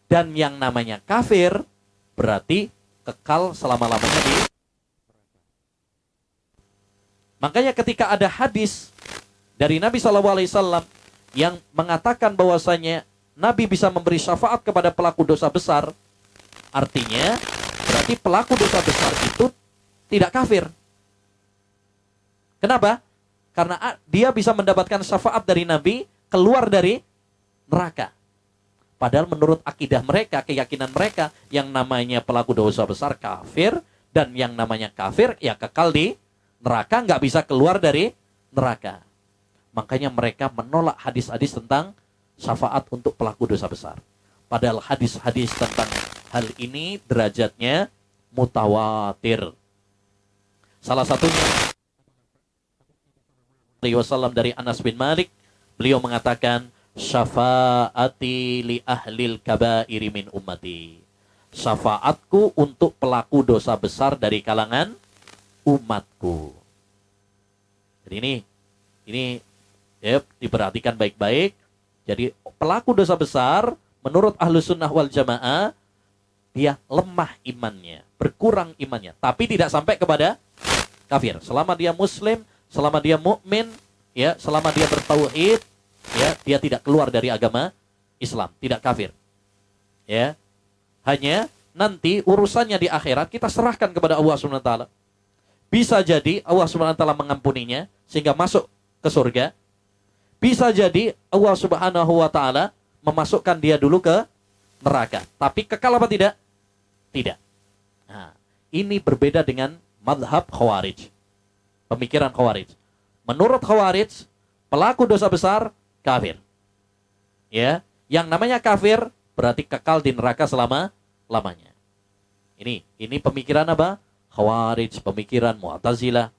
Dan yang namanya kafir, berarti kekal selama-lamanya di. Makanya ketika ada hadis dari Nabi SAW yang mengatakan bahwasanya Nabi bisa memberi syafaat kepada pelaku dosa besar, artinya berarti pelaku dosa besar itu tidak kafir. Kenapa? Karena dia bisa mendapatkan syafaat dari Nabi keluar dari neraka. Padahal menurut akidah mereka, keyakinan mereka, yang namanya pelaku dosa besar kafir, dan yang namanya kafir ya kekal di neraka, nggak bisa keluar dari neraka. Makanya mereka menolak hadis-hadis tentang syafaat untuk pelaku dosa besar. Padahal hadis-hadis tentang hal ini derajatnya mutawatir. Salah satunya Wasallam dari Anas bin Malik, beliau mengatakan, syafaati li ahlil kabairi min ummati. Syafaatku untuk pelaku dosa besar dari kalangan umatku. Jadi ini ya, diperhatikan baik-baik. Jadi pelaku dosa besar menurut Ahlus Sunnah wal Jamaah dia lemah imannya, berkurang imannya, tapi tidak sampai kepada kafir. Selama dia muslim, selama dia mukmin, ya, selama dia bertauhid, ya, dia tidak keluar dari agama Islam, tidak kafir. Ya. Hanya nanti urusannya di akhirat kita serahkan kepada Allah Subhanahu wa taala. Bisa jadi Allah Subhanahu wa taala mengampuninya sehingga masuk ke surga. Bisa jadi Allah Subhanahu wa taala memasukkan dia dulu ke neraka. Tapi kekal apa tidak? Tidak. Nah, ini berbeda dengan madhab Khawarij. Pemikiran Khawarij. Menurut Khawarij, pelaku dosa besar kafir. Ya, yang namanya kafir berarti kekal di neraka selama-lamanya. Ini pemikiran apa? Khawarij, pemikiran Mu'tazilah.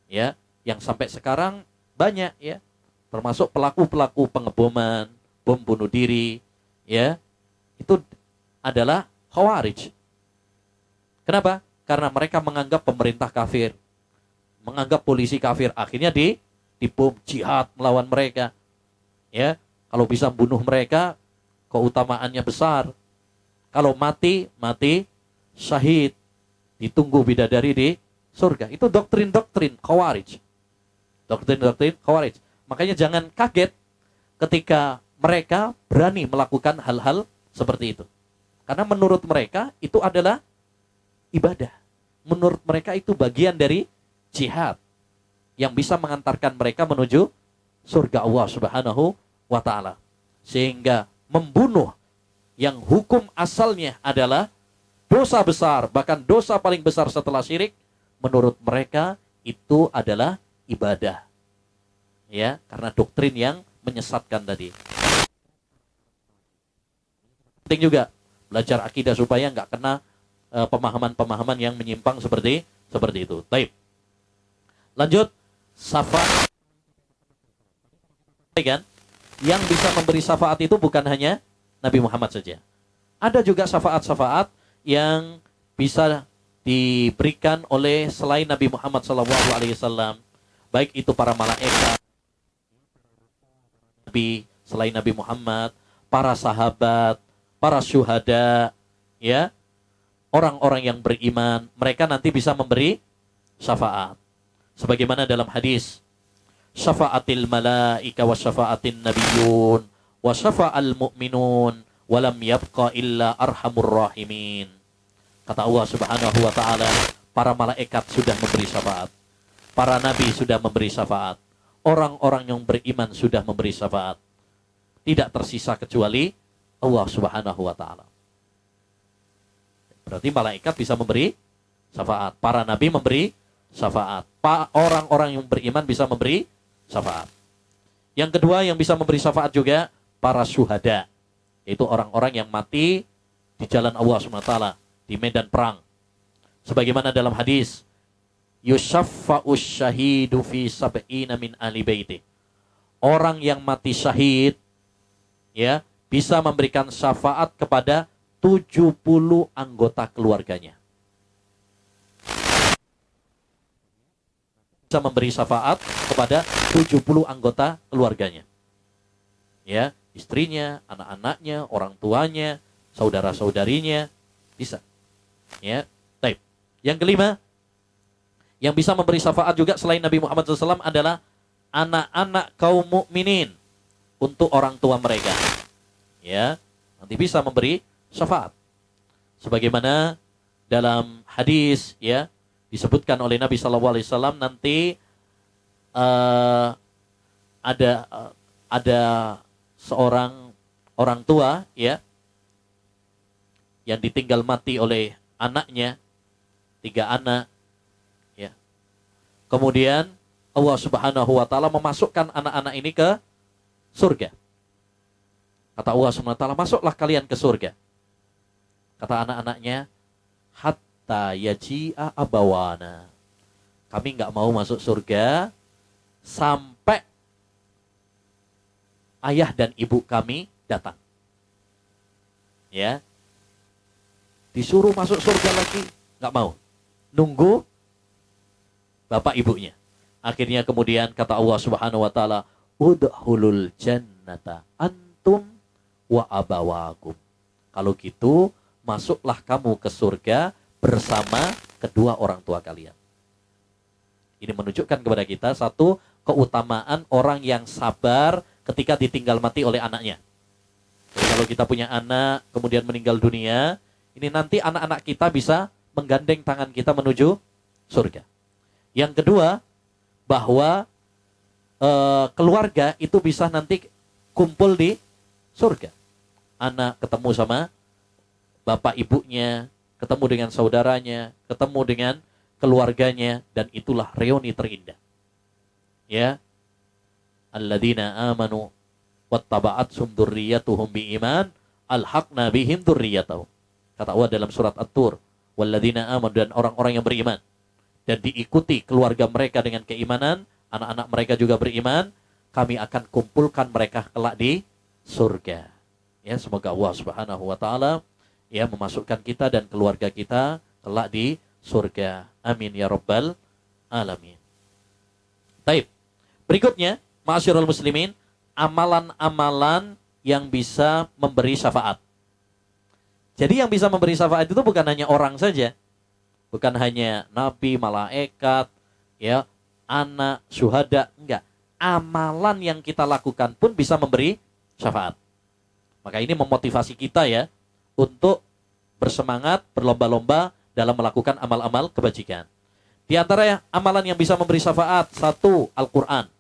Ya, yang sampai sekarang banyak ya, termasuk pelaku-pelaku pengeboman, bom bunuh diri, ya. Itu adalah Khawarij. Kenapa? Karena mereka menganggap pemerintah kafir, menganggap polisi kafir, akhirnya dibom, jihad melawan mereka. Ya, kalau bisa bunuh mereka, keutamaannya besar. Kalau mati syahid, ditunggu bidadari di surga. Itu doktrin-doktrin Khawarij. Doktrin-doktrin Khawarij. Makanya jangan kaget ketika mereka berani melakukan hal-hal seperti itu. Karena menurut mereka itu adalah ibadah. Menurut mereka itu bagian dari jihad yang bisa mengantarkan mereka menuju surga Allah Subhanahu wa taala. Sehingga membunuh yang hukum asalnya adalah dosa besar, bahkan dosa paling besar setelah syirik, menurut mereka itu adalah ibadah. Ya, karena doktrin yang menyesatkan tadi. Penting juga belajar akidah supaya nggak kena pemahaman-pemahaman yang menyimpang seperti itu. Taib. Lanjut, syafaat. Kan? Yang bisa memberi syafaat itu bukan hanya Nabi Muhammad saja. Ada juga syafaat-syafaat yang bisa diberikan oleh selain Nabi Muhammad SAW, baik itu para malaikat, Nabi selain Nabi Muhammad, para sahabat, para syuhada, ya, orang-orang yang beriman, mereka nanti bisa memberi syafaat. Sebagaimana dalam hadis, syafa'atil malaika wa syafa'atin nabiyyun wa syafa'al mu'minun wa lam yabqa illa arhamur rahimin. Kata Allah Subhanahu wa taala, para malaikat sudah memberi syafaat. Para nabi sudah memberi syafaat. Orang-orang yang beriman sudah memberi syafaat. Tidak tersisa kecuali Allah Subhanahu wa taala. Berarti malaikat bisa memberi syafaat. Para nabi memberi syafaat. Orang-orang yang beriman bisa memberi syafaat. Yang kedua yang bisa memberi syafaat juga para syuhada. Yaitu orang-orang yang mati di jalan Allah Subhanahu wa taala, di medan perang. Sebagaimana dalam hadis, yushaffa'us syahidu fi sab'ina min ahli baiti. Orang yang mati syahid, ya, bisa memberikan syafaat kepada 70 anggota keluarganya. Bisa memberi syafaat kepada 70 anggota keluarganya. Ya, istrinya, anak-anaknya, orang tuanya, saudara-saudarinya, bisa. Ya, baik. Yang kelima, yang bisa memberi syafaat juga selain Nabi Muhammad SAW adalah anak-anak kaum mukminin untuk orang tua mereka. Ya, nanti bisa memberi syafaat. Sebagaimana dalam hadis, ya, disebutkan oleh Nabi SAW nanti ada seorang orang tua, ya, yang ditinggal mati oleh anaknya, 3 anak, ya. Kemudian Allah Subhanahu wa taala memasukkan anak-anak ini ke surga. Kata Allah Subhanahu wa taala, masuklah kalian ke surga. Kata anak-anaknya, hatta yaji'a abawana. Kami nggak mau masuk surga sampai ayah dan ibu kami datang. Ya. Disuruh masuk surga lagi, nggak mau. Nunggu bapak ibunya. Akhirnya kemudian kata Allah Subhanahu wa taala, udkhulul jannata antum wa abawakum. Kalau gitu, masuklah kamu ke surga bersama kedua orang tua kalian. Ini menunjukkan kepada kita satu keutamaan orang yang sabar ketika ditinggal mati oleh anaknya. Jadi kalau kita punya anak kemudian meninggal dunia, ini nanti anak-anak kita bisa menggandeng tangan kita menuju surga. Yang kedua, bahwa keluarga itu bisa nanti kumpul di surga. Anak ketemu sama bapak ibunya, ketemu dengan saudaranya, ketemu dengan keluarganya, dan itulah reuni terindah. Ya, alladzina amanu wattaba'athum dzurriyyatuhum biiman alhaqna bihim dzurriyyatahum. Kata Allah dalam surat At-Tur, walladzina amanu, dan orang-orang yang beriman dan diikuti keluarga mereka dengan keimanan, anak-anak mereka juga beriman, kami akan kumpulkan mereka kelak di surga. Ya, semoga Allah Subhanahu wa taala ya memasukkan kita dan keluarga kita kelak di surga. Amin ya rabbal alamin. Baik. Berikutnya, ma'asyiral muslimin, amalan-amalan yang bisa memberi syafaat. Jadi yang bisa memberi syafaat itu bukan hanya orang saja. Bukan hanya nabi, malaikat, ya, anak, syuhada, enggak. Amalan yang kita lakukan pun bisa memberi syafaat. Maka ini memotivasi kita ya untuk bersemangat, berlomba-lomba dalam melakukan amal-amal kebajikan. Di antara amalan yang bisa memberi syafaat, satu, Al-Quran.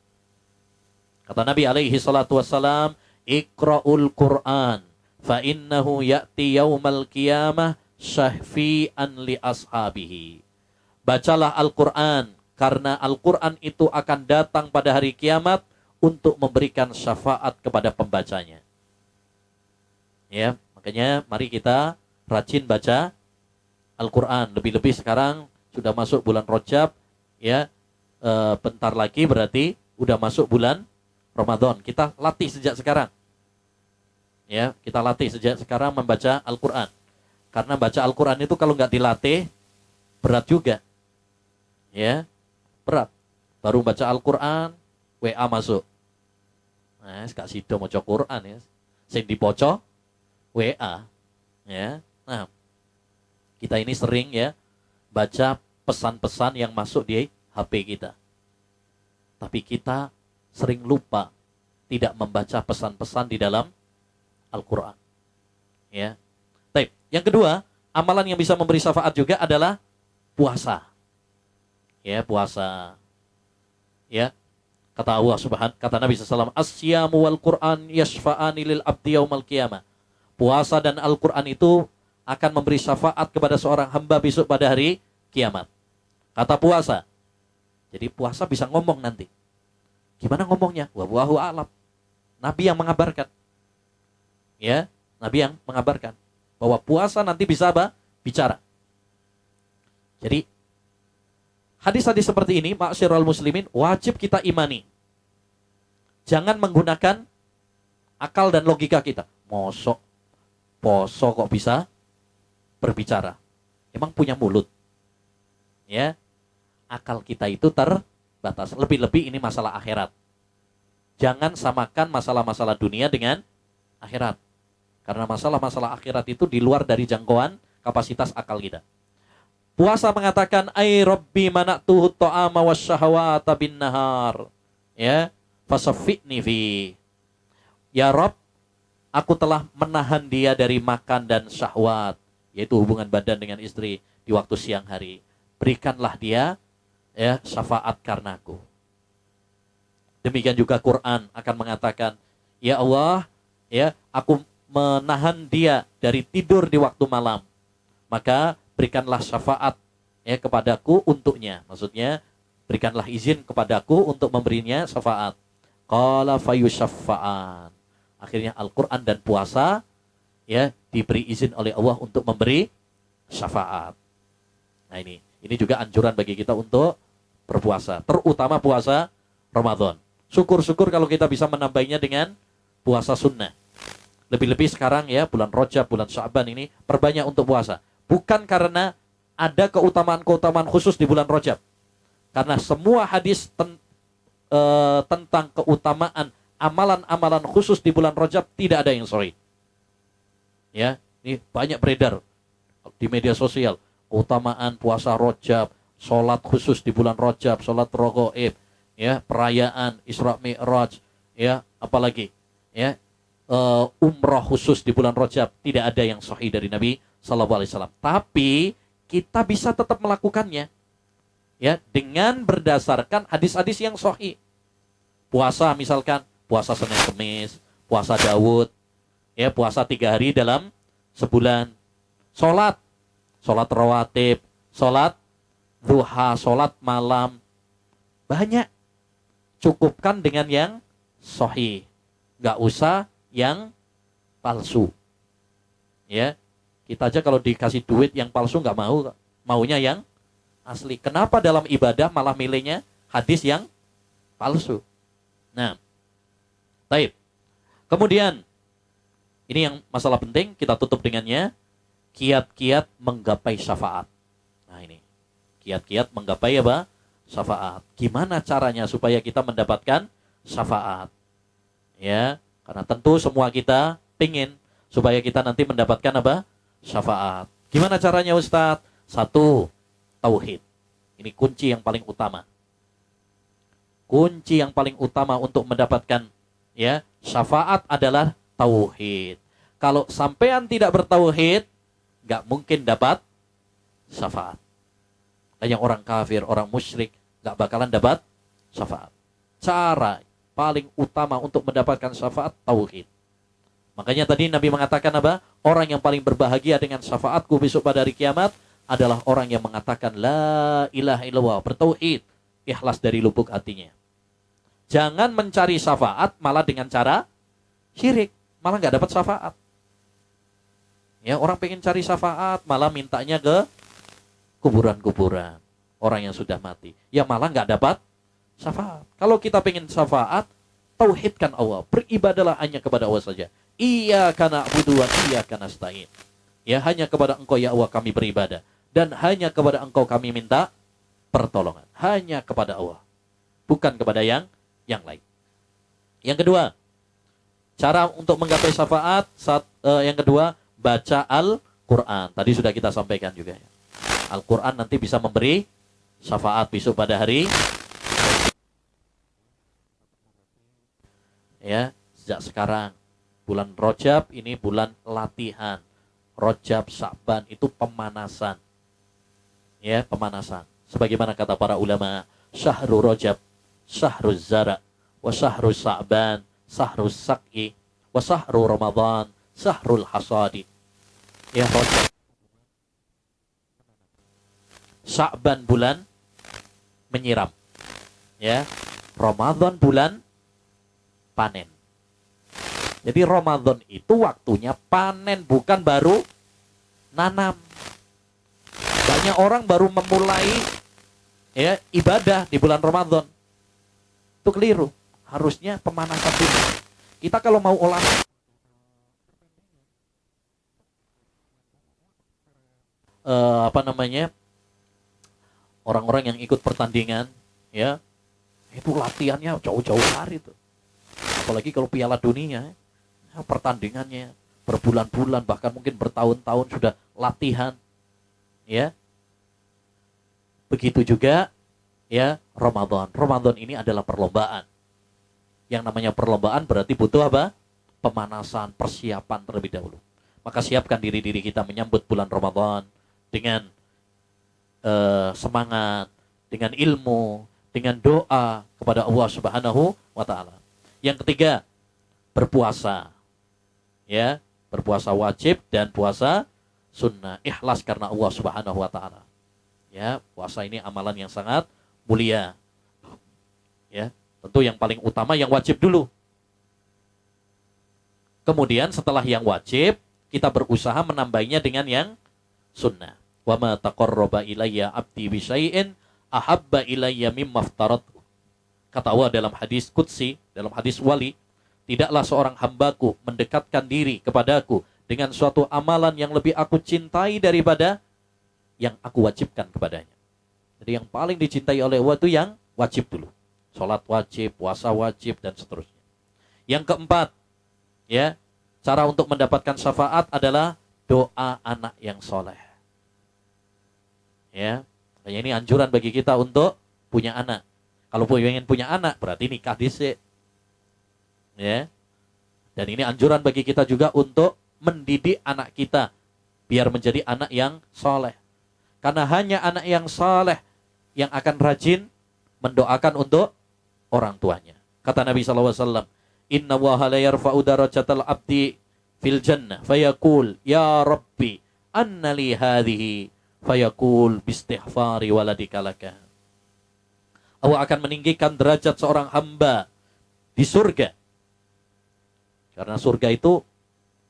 Kata Nabi alaihi salatu wassalam, Iqra'ul Quran, fa innahu ya'ti yaumal qiyamah syahfi'an li ashabihi. Bacalah Al-Quran, karena Al-Quran itu akan datang pada hari kiamat untuk memberikan syafaat kepada pembacanya. Ya, makanya mari kita rajin baca Al-Quran. Lebih-lebih sekarang sudah masuk bulan Rajab, ya, bentar lagi berarti udah masuk bulan Ramadan. Kita latih sejak sekarang. Ya, kita latih sejak sekarang membaca Al-Quran. Karena baca Al-Quran itu kalau nggak dilatih, berat juga. Ya, berat. Baru baca Al-Quran, WA masuk. Nah, Kak Sido maca Quran ya. Sing dipoco WA. Ya. Nah, kita ini sering ya baca pesan-pesan yang masuk di HP kita. Tapi kita sering lupa tidak membaca pesan-pesan di dalam Al-Quran. Ya. Baik. Yang kedua, amalan yang bisa memberi syafaat juga adalah puasa. Ya, puasa. Ya. Kata Allah Subhanahu, kata Nabi SAW, "As-siyamu wal Qur'an yashfa'ani lil abdi yaumal qiyamah." Puasa dan Al-Qur'an itu akan memberi syafaat kepada seorang hamba besok pada hari kiamat. Kata puasa. Jadi puasa bisa ngomong nanti. Gimana ngomongnya? Wallahu a'lam. Nabi yang mengabarkan. Ya, Nabi yang mengabarkan bahwa puasa nanti bisa apa? Bicara. Jadi hadis-hadis seperti ini, ma'asyiral muslimin, wajib kita imani. Jangan menggunakan akal dan logika kita. Mosok poso kok bisa berbicara? Emang punya mulut? Ya, akal kita itu terbatas. Lebih-lebih ini masalah akhirat. Jangan samakan masalah-masalah dunia dengan akhirat. Karena masalah-masalah akhirat itu di luar dari jangkauan kapasitas akal kita. Puasa mengatakan, "Ai Rabbi mana'tuhu ta'ama wasyahawata bin nahar." Ya, fasaffi'ni fi. Ya Rabb, aku telah menahan dia dari makan dan syahwat, yaitu hubungan badan dengan istri di waktu siang hari. Berikanlah dia ya syafaat karenaku. Demikian juga Quran akan mengatakan, "Ya Allah, ya, aku menahan dia dari tidur di waktu malam. Maka berikanlah syafaat ya kepadaku untuknya." Maksudnya, berikanlah izin kepadaku untuk memberinya syafaat. Qala fayusyaffa'an. Akhirnya Al-Qur'an dan puasa ya diberi izin oleh Allah untuk memberi syafaat. Nah, ini juga anjuran bagi kita untuk berpuasa, terutama puasa Ramadan. Syukur-syukur kalau kita bisa menambahnya dengan puasa sunnah. Lebih-lebih sekarang ya, bulan Rajab, bulan Sya'ban ini perbanyak untuk puasa. Bukan karena ada keutamaan-keutamaan khusus di bulan Rajab. Karena semua hadis tentang keutamaan amalan-amalan khusus di bulan Rajab tidak ada yang sahih. Ya, ini banyak beredar di media sosial. Keutamaan puasa Rajab, sholat khusus di bulan Rajab, sholat Raghaib, ya, perayaan Isra Mi'raj, ya, apalagi, ya, umrah khusus di bulan Rajab, tidak ada yang sahih dari Nabi Sallallahu Alaihi Wasallam. Tapi kita bisa tetap melakukannya, ya, dengan berdasarkan hadis-hadis yang sahih. Puasa misalkan, puasa Senin Kemis, puasa Daud, ya, puasa 3 hari dalam sebulan. Sholat rawatib, sholat duha, sholat malam, banyak. Cukupkan dengan yang sahih, nggak usah yang palsu. Ya, kita aja kalau dikasih duit yang palsu nggak mau, maunya yang asli. Kenapa dalam ibadah malah milihnya hadis yang palsu? Nah, baik. Kemudian ini yang masalah penting, kita tutup dengannya, kiat-kiat menggapai syafaat. Nah, ini kiat-kiat menggapai apa? Syafaat. Gimana caranya supaya kita mendapatkan syafaat? Ya, karena tentu semua kita pingin supaya kita nanti mendapatkan apa? Syafaat. Gimana caranya, Ustadz? 1, tauhid. Ini kunci yang paling utama. Kunci yang paling utama untuk mendapatkan ya syafaat adalah tauhid. Kalau sampean tidak bertauhid, nggak mungkin dapat syafaat. Dan yang orang kafir, orang musyrik, nggak bakalan dapat syafaat. Cara paling utama untuk mendapatkan syafaat, tauhid. Makanya tadi Nabi mengatakan apa? Orang yang paling berbahagia dengan syafaatku besok pada hari kiamat adalah orang yang mengatakan la ilaha illallah, bertauhid, ikhlas dari lubuk hatinya. Jangan mencari syafaat malah dengan cara syirik, malah nggak dapat syafaat. Ya, orang pengen cari syafaat malah mintanya ke kuburan-kuburan orang yang sudah mati. Ya malah nggak dapat syafaat. Kalau kita pengen syafaat, tauhidkan Allah, beribadalah hanya kepada Allah saja. Iyyaka na'budu wa iyyaka nasta'in. Ya, hanya kepada Engkau ya Allah kami beribadah, dan hanya kepada Engkau kami minta pertolongan. Hanya kepada Allah, bukan kepada yang lain. Yang kedua, cara untuk menggapai syafaat yang kedua, baca Al-Quran. Tadi sudah kita sampaikan juga ya. Al-Quran nanti bisa memberi syafaat besok pada hari ya. Sejak sekarang bulan Rajab ini bulan latihan. Rajab, Sya'ban itu pemanasan. Ya, pemanasan. Sebagaimana kata para ulama, syahrul Rajab, syahrul zara, wa syahrul Sya'ban, syahrul sak'i, wa syahrul Ramadan, syahrul hasadi. Ya, Rajab. Sya'ban bulan menyiram. Ya. Ramadan bulan panen. Jadi Ramadan itu waktunya panen, bukan baru nanam. Banyak orang baru memulai ya ibadah di bulan Ramadan. Itu keliru. Harusnya pemanasan dulu. Kita kalau mau orang-orang yang ikut pertandingan ya, itu latihannya jauh-jauh hari tuh. Apalagi kalau Piala Dunia, pertandingannya berbulan-bulan, bahkan mungkin bertahun-tahun sudah latihan. Ya. Begitu juga ya Ramadan. Ramadan ini adalah perlombaan. Yang namanya perlombaan berarti butuh apa? Pemanasan, persiapan terlebih dahulu. Maka siapkan diri-diri kita menyambut bulan Ramadan dengan semangat, dengan ilmu, dengan doa kepada Allah Subhanahu wa taala. Yang ketiga, berpuasa. Ya, berpuasa wajib dan puasa sunnah. Ikhlas karena Allah Subhanahu wa taala. Ya, puasa ini amalan yang sangat mulia. Ya, tentu yang paling utama yang wajib dulu. Kemudian setelah yang wajib, kita berusaha menambahnya dengan yang sunnah. Wa ma taqarraba ilayya 'abdi bi syai'in ahabba ilayya mimma aftaratu. Kata Allah dalam hadis qudsi, dalam hadis wali, tidaklah seorang hambaku mendekatkan diri kepadaku dengan suatu amalan yang lebih aku cintai daripada yang aku wajibkan kepadanya. Jadi yang paling dicintai oleh Allah itu yang wajib dulu. Salat wajib, puasa wajib, dan seterusnya. Yang keempat, ya, cara untuk mendapatkan syafaat adalah doa anak yang soleh. Ya, ini anjuran bagi kita untuk punya anak. Kalau ingin punya anak, berarti nikah dhisik. Ya. Dan ini anjuran bagi kita juga untuk mendidik anak kita biar menjadi anak yang soleh. Karena hanya anak yang soleh yang akan rajin mendoakan untuk orang tuanya. Kata Nabi SAW, Inna waha la yarfa'u darajatal abdi fil jannah fayaqul ya Rabbi anna li hadhihi fayaqul bistighfari waladika laka. Allah akan meninggikan derajat seorang hamba di surga. Karena surga itu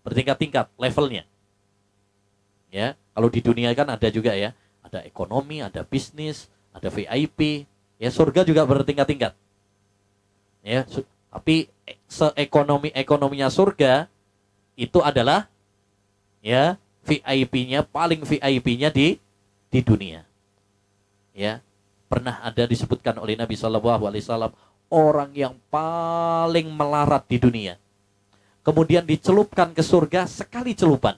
bertingkat-tingkat levelnya. Ya, kalau di dunia kan ada juga ya, ada ekonomi, ada bisnis, ada VIP. Ya, surga juga bertingkat-tingkat. Ya, tapi seekonominya surga itu adalah ya VIP-nya, paling VIP-nya di dunia. Ya, pernah ada disebutkan oleh Nabi SAW, orang yang paling melarat di dunia. Kemudian dicelupkan ke surga sekali celupan.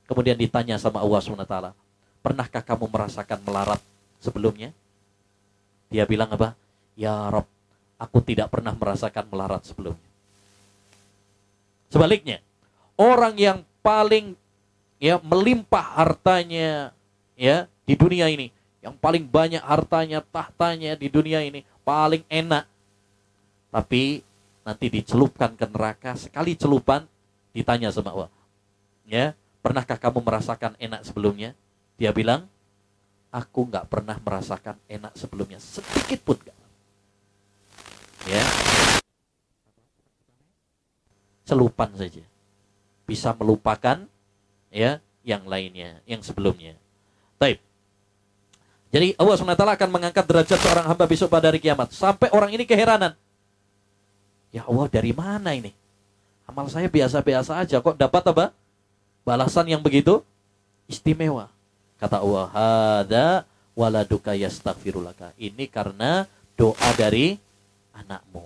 Kemudian ditanya sama Allah SWT, pernahkah kamu merasakan melarat sebelumnya? Dia bilang apa? Ya Rabb, aku tidak pernah merasakan melarat sebelumnya. Sebaliknya, orang yang paling ya melimpah hartanya ya di dunia ini, yang paling banyak hartanya, tahtanya di dunia ini, paling enak. Tapi nanti dicelupkan ke neraka, sekali celupan ditanya sama Allah. Ya, pernahkah kamu merasakan enak sebelumnya? Dia bilang, aku nggak pernah merasakan enak sebelumnya, sedikit pun nggak. Ya, celupan saja bisa melupakan ya yang lainnya, yang sebelumnya. Baik. Jadi Allah SWT akan mengangkat derajat seorang hamba besok pada hari kiamat. Sampai orang ini keheranan. Ya Allah, dari mana ini? Amal saya biasa-biasa aja, kok dapat apa? Balasan yang begitu istimewa. Kata Allah, hadza waladuka yastaghfirulaka. Ini karena doa dari anakmu.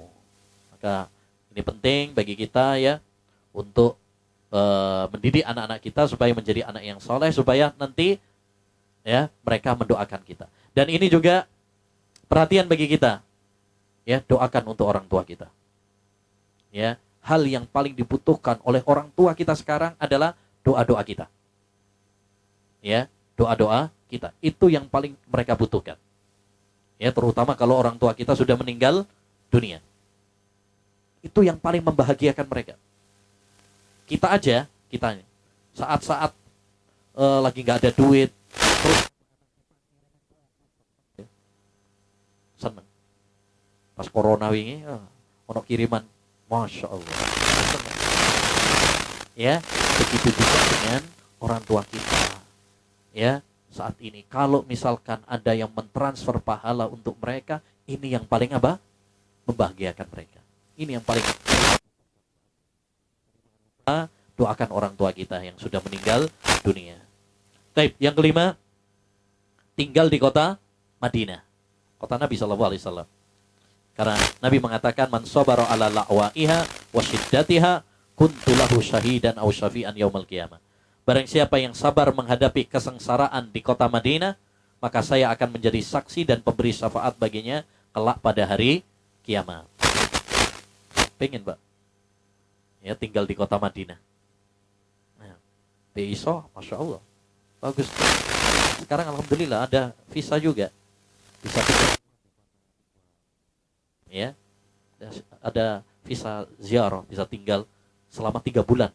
Maka ini penting bagi kita ya untuk mendidik anak-anak kita supaya menjadi anak yang soleh, supaya nanti ya mereka mendoakan kita. Dan ini juga perhatian bagi kita. Ya, doakan untuk orang tua kita. Ya, hal yang paling dibutuhkan oleh orang tua kita sekarang adalah doa-doa kita. Ya, doa-doa kita. Itu yang paling mereka butuhkan. Ya, terutama kalau orang tua kita sudah meninggal dunia. Itu yang paling membahagiakan mereka. Kita aja, kita saat-saat lagi nggak ada duit, terus seneng. Pas corona wingi, ono kiriman, masya Allah. Ya, begitu juga dengan orang tua kita. Ya, saat ini kalau misalkan ada yang mentransfer pahala untuk mereka, ini yang paling apa? Membahagiakan mereka. Ini yang paling doakan orang tua kita yang sudah meninggal dunia. Baik, yang kelima, tinggal di kota Madinah, kota Nabi SAW. Karena Nabi mengatakan, man sabara ala la'waiha wa syiddatiha kuntu lahu syahidan aw syafi'an yaumal qiyamah. Barang siapa yang sabar menghadapi kesengsaraan di kota Madinah, maka saya akan menjadi saksi dan pemberi syafaat baginya kelak pada hari kiamat. Pengen, Pak? Ya, tinggal di kota Madinah. Nah, iso, masya Allah, bagus. Sekarang alhamdulillah ada visa juga, bisa tinggal. Ya, ada visa ziarah, bisa tinggal selama 3 bulan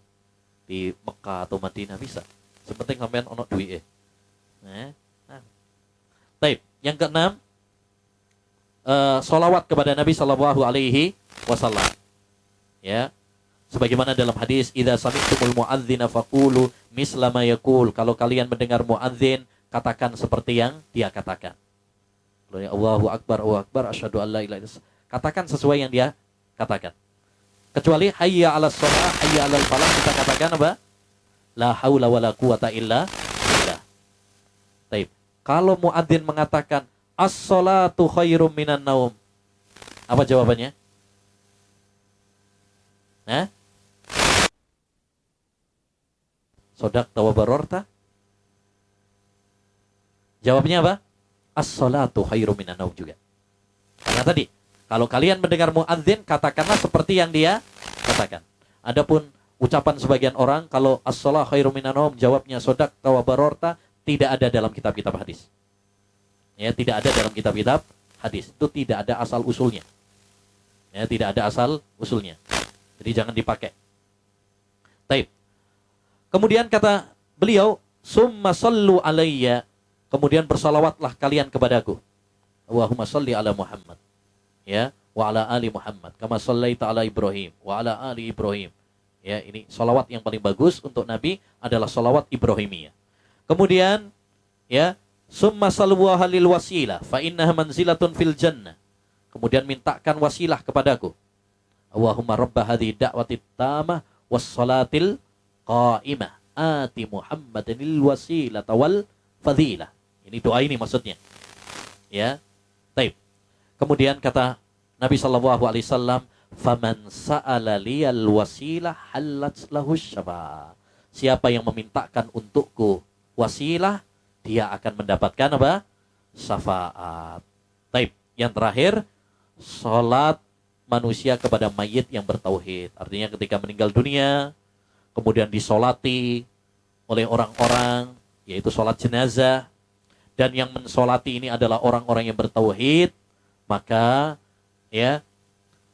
di Mekah atau Madinah, bisa. Sepenting sampean ono duit. Nah. Baik, yang keenam, sholawat kepada Nabi Shallallahu Alaihi Wasallam. Ya, sebagaimana dalam hadis, idza sami'tumul mu'adzina faqulu misla ma yaqul. Kalau kalian mendengar muadzin, katakan seperti yang dia katakan. Allahu akbar, asyhadu an la ilaha illallah. Katakan sesuai yang dia katakan. Kecuali hayya 'alas shalah, hayya 'alal falah, kita katakan apa? La haula wala quwata illa billah. Baik. Kalau muadzin mengatakan as-shalatu khairum minan naum, apa jawabannya? Nah, sodaqta wa bararta. Jawabnya apa? As-shalatu khairum minan naum juga. Karena tadi, kalau kalian mendengar muadzin, katakanlah seperti yang dia katakan. Adapun ucapan sebagian orang, kalau as-shalatu khairum minan naum, jawabnya sodaqta wa bararta, tidak ada dalam kitab-kitab hadis. Ya, tidak ada dalam kitab-kitab hadis. Itu tidak ada asal usulnya. Ya, tidak ada asal usulnya. Jadi jangan dipakai. Taib. Kemudian kata beliau, summa sallu alayya. Kemudian bersalawatlah kalian kepadaku. Allahumma salli ala Muhammad. Ya, wa ala ali Muhammad. Kama sallaita ala Ibrahim. Wa ala ali Ibrahim. Ya, ini salawat yang paling bagus untuk Nabi adalah salawat Ibrahimiyah. Kemudian, ya, summa sallu halil wasilah. Fa innaha manzilatun fil jannah. Kemudian mintakan wasilah kepadaku. Allahumma rabba hadhihi da'wati tamah was salatil qa'imah ati Muhammadanil wasilata wal fadilah. Ini doa ini maksudnya. Ya. Baik. Kemudian kata Nabi sallallahu alaihi wasallam, faman sa'ala liyal wasilah halat lahu syafa'a. Siapa yang memintakan untukku wasilah, dia akan mendapatkan apa? Syafaat. Baik. Yang terakhir, salat manusia kepada mayit yang bertauhid. Artinya ketika meninggal dunia, kemudian disolati oleh orang-orang, yaitu sholat jenazah, dan yang mensolati ini adalah orang-orang yang bertauhid, maka ya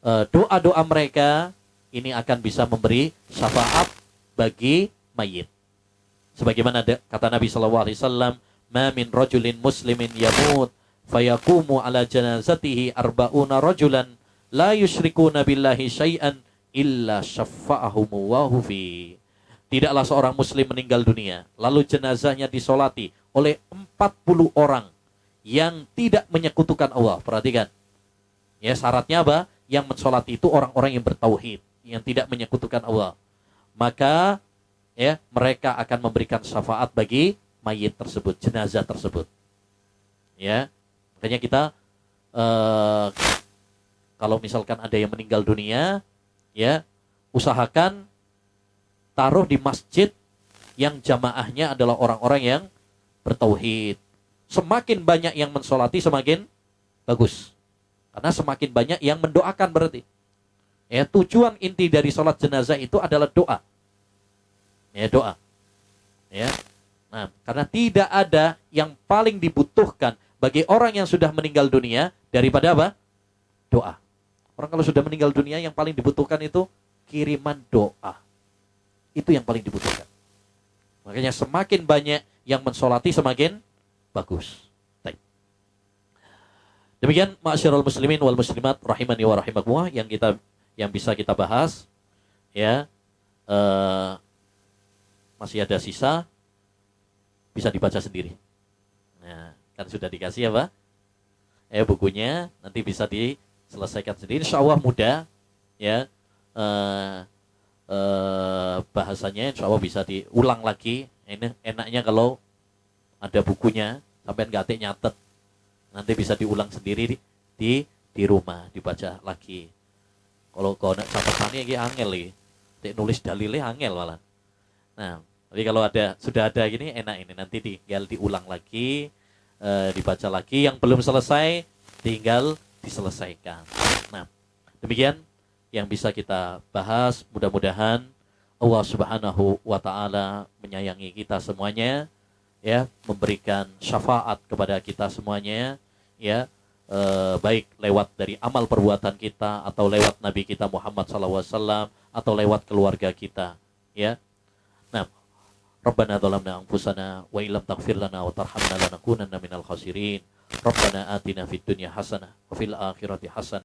doa-doa mereka ini akan bisa memberi syafaat bagi mayit. Sebagaimana kata Nabi SAW, ma min rajulin muslimin yamut fayakumu ala janazatihi arba'una rajulan la yusyrikuna billahi syai'an illa syafa'ahumullahu fi. Tidaklah seorang muslim meninggal dunia, lalu jenazahnya disolati oleh 40 orang yang tidak menyekutukan Allah. Perhatikan. Ya, syaratnya apa? Yang mensolati itu orang-orang yang bertauhid, yang tidak menyekutukan Allah. Maka ya, mereka akan memberikan syafaat bagi mayit tersebut, jenazah tersebut. Ya, makanya kita kalau misalkan ada yang meninggal dunia, ya, usahakan taruh di masjid yang jamaahnya adalah orang-orang yang bertauhid. Semakin banyak yang mensolati semakin bagus. Karena semakin banyak yang mendoakan berarti. Ya, tujuan inti dari sholat jenazah itu adalah doa. Ya, doa. Ya. Nah, karena tidak ada yang paling dibutuhkan bagi orang yang sudah meninggal dunia daripada apa? Doa. Orang kalau sudah meninggal dunia yang paling dibutuhkan itu kiriman doa. Itu yang paling dibutuhkan. Makanya semakin banyak yang mensolati semakin bagus. Baik. Demikian ma'asyiral muslimin wal muslimat rahimani wa rahimakumullah yang bisa kita bahas. Ya. Masih ada sisa, bisa dibaca sendiri. Nah, kan sudah dikasih apa? Bukunya nanti bisa diselesaikan sendiri. Insya Allah mudah, ya. Bahasanya insya Allah bisa diulang lagi. Ini enaknya kalau ada bukunya, sampai nggak nyatet, nanti bisa diulang sendiri di rumah, dibaca lagi. Kalau kau nak catatannya lagi angel nih, nulis dalilnya angel malah. Nah, tapi kalau sudah ada gini enak ini, nanti tinggal diulang lagi, dibaca lagi, yang belum selesai tinggal diselesaikan. Nah, demikian yang bisa kita bahas. Mudah-mudahan Allah Subhanahu wa taala menyayangi kita semuanya, ya, memberikan syafaat kepada kita semuanya, ya, baik lewat dari amal perbuatan kita atau lewat Nabi kita Muhammad SAW atau lewat keluarga kita, ya. Nah, Rabbana dzalamna anfusana wa illam taghfir lana wa tarhamna lanakunanna minal khasirin. Rabbana atina fid dunya hasanah wa fil akhirati hasanah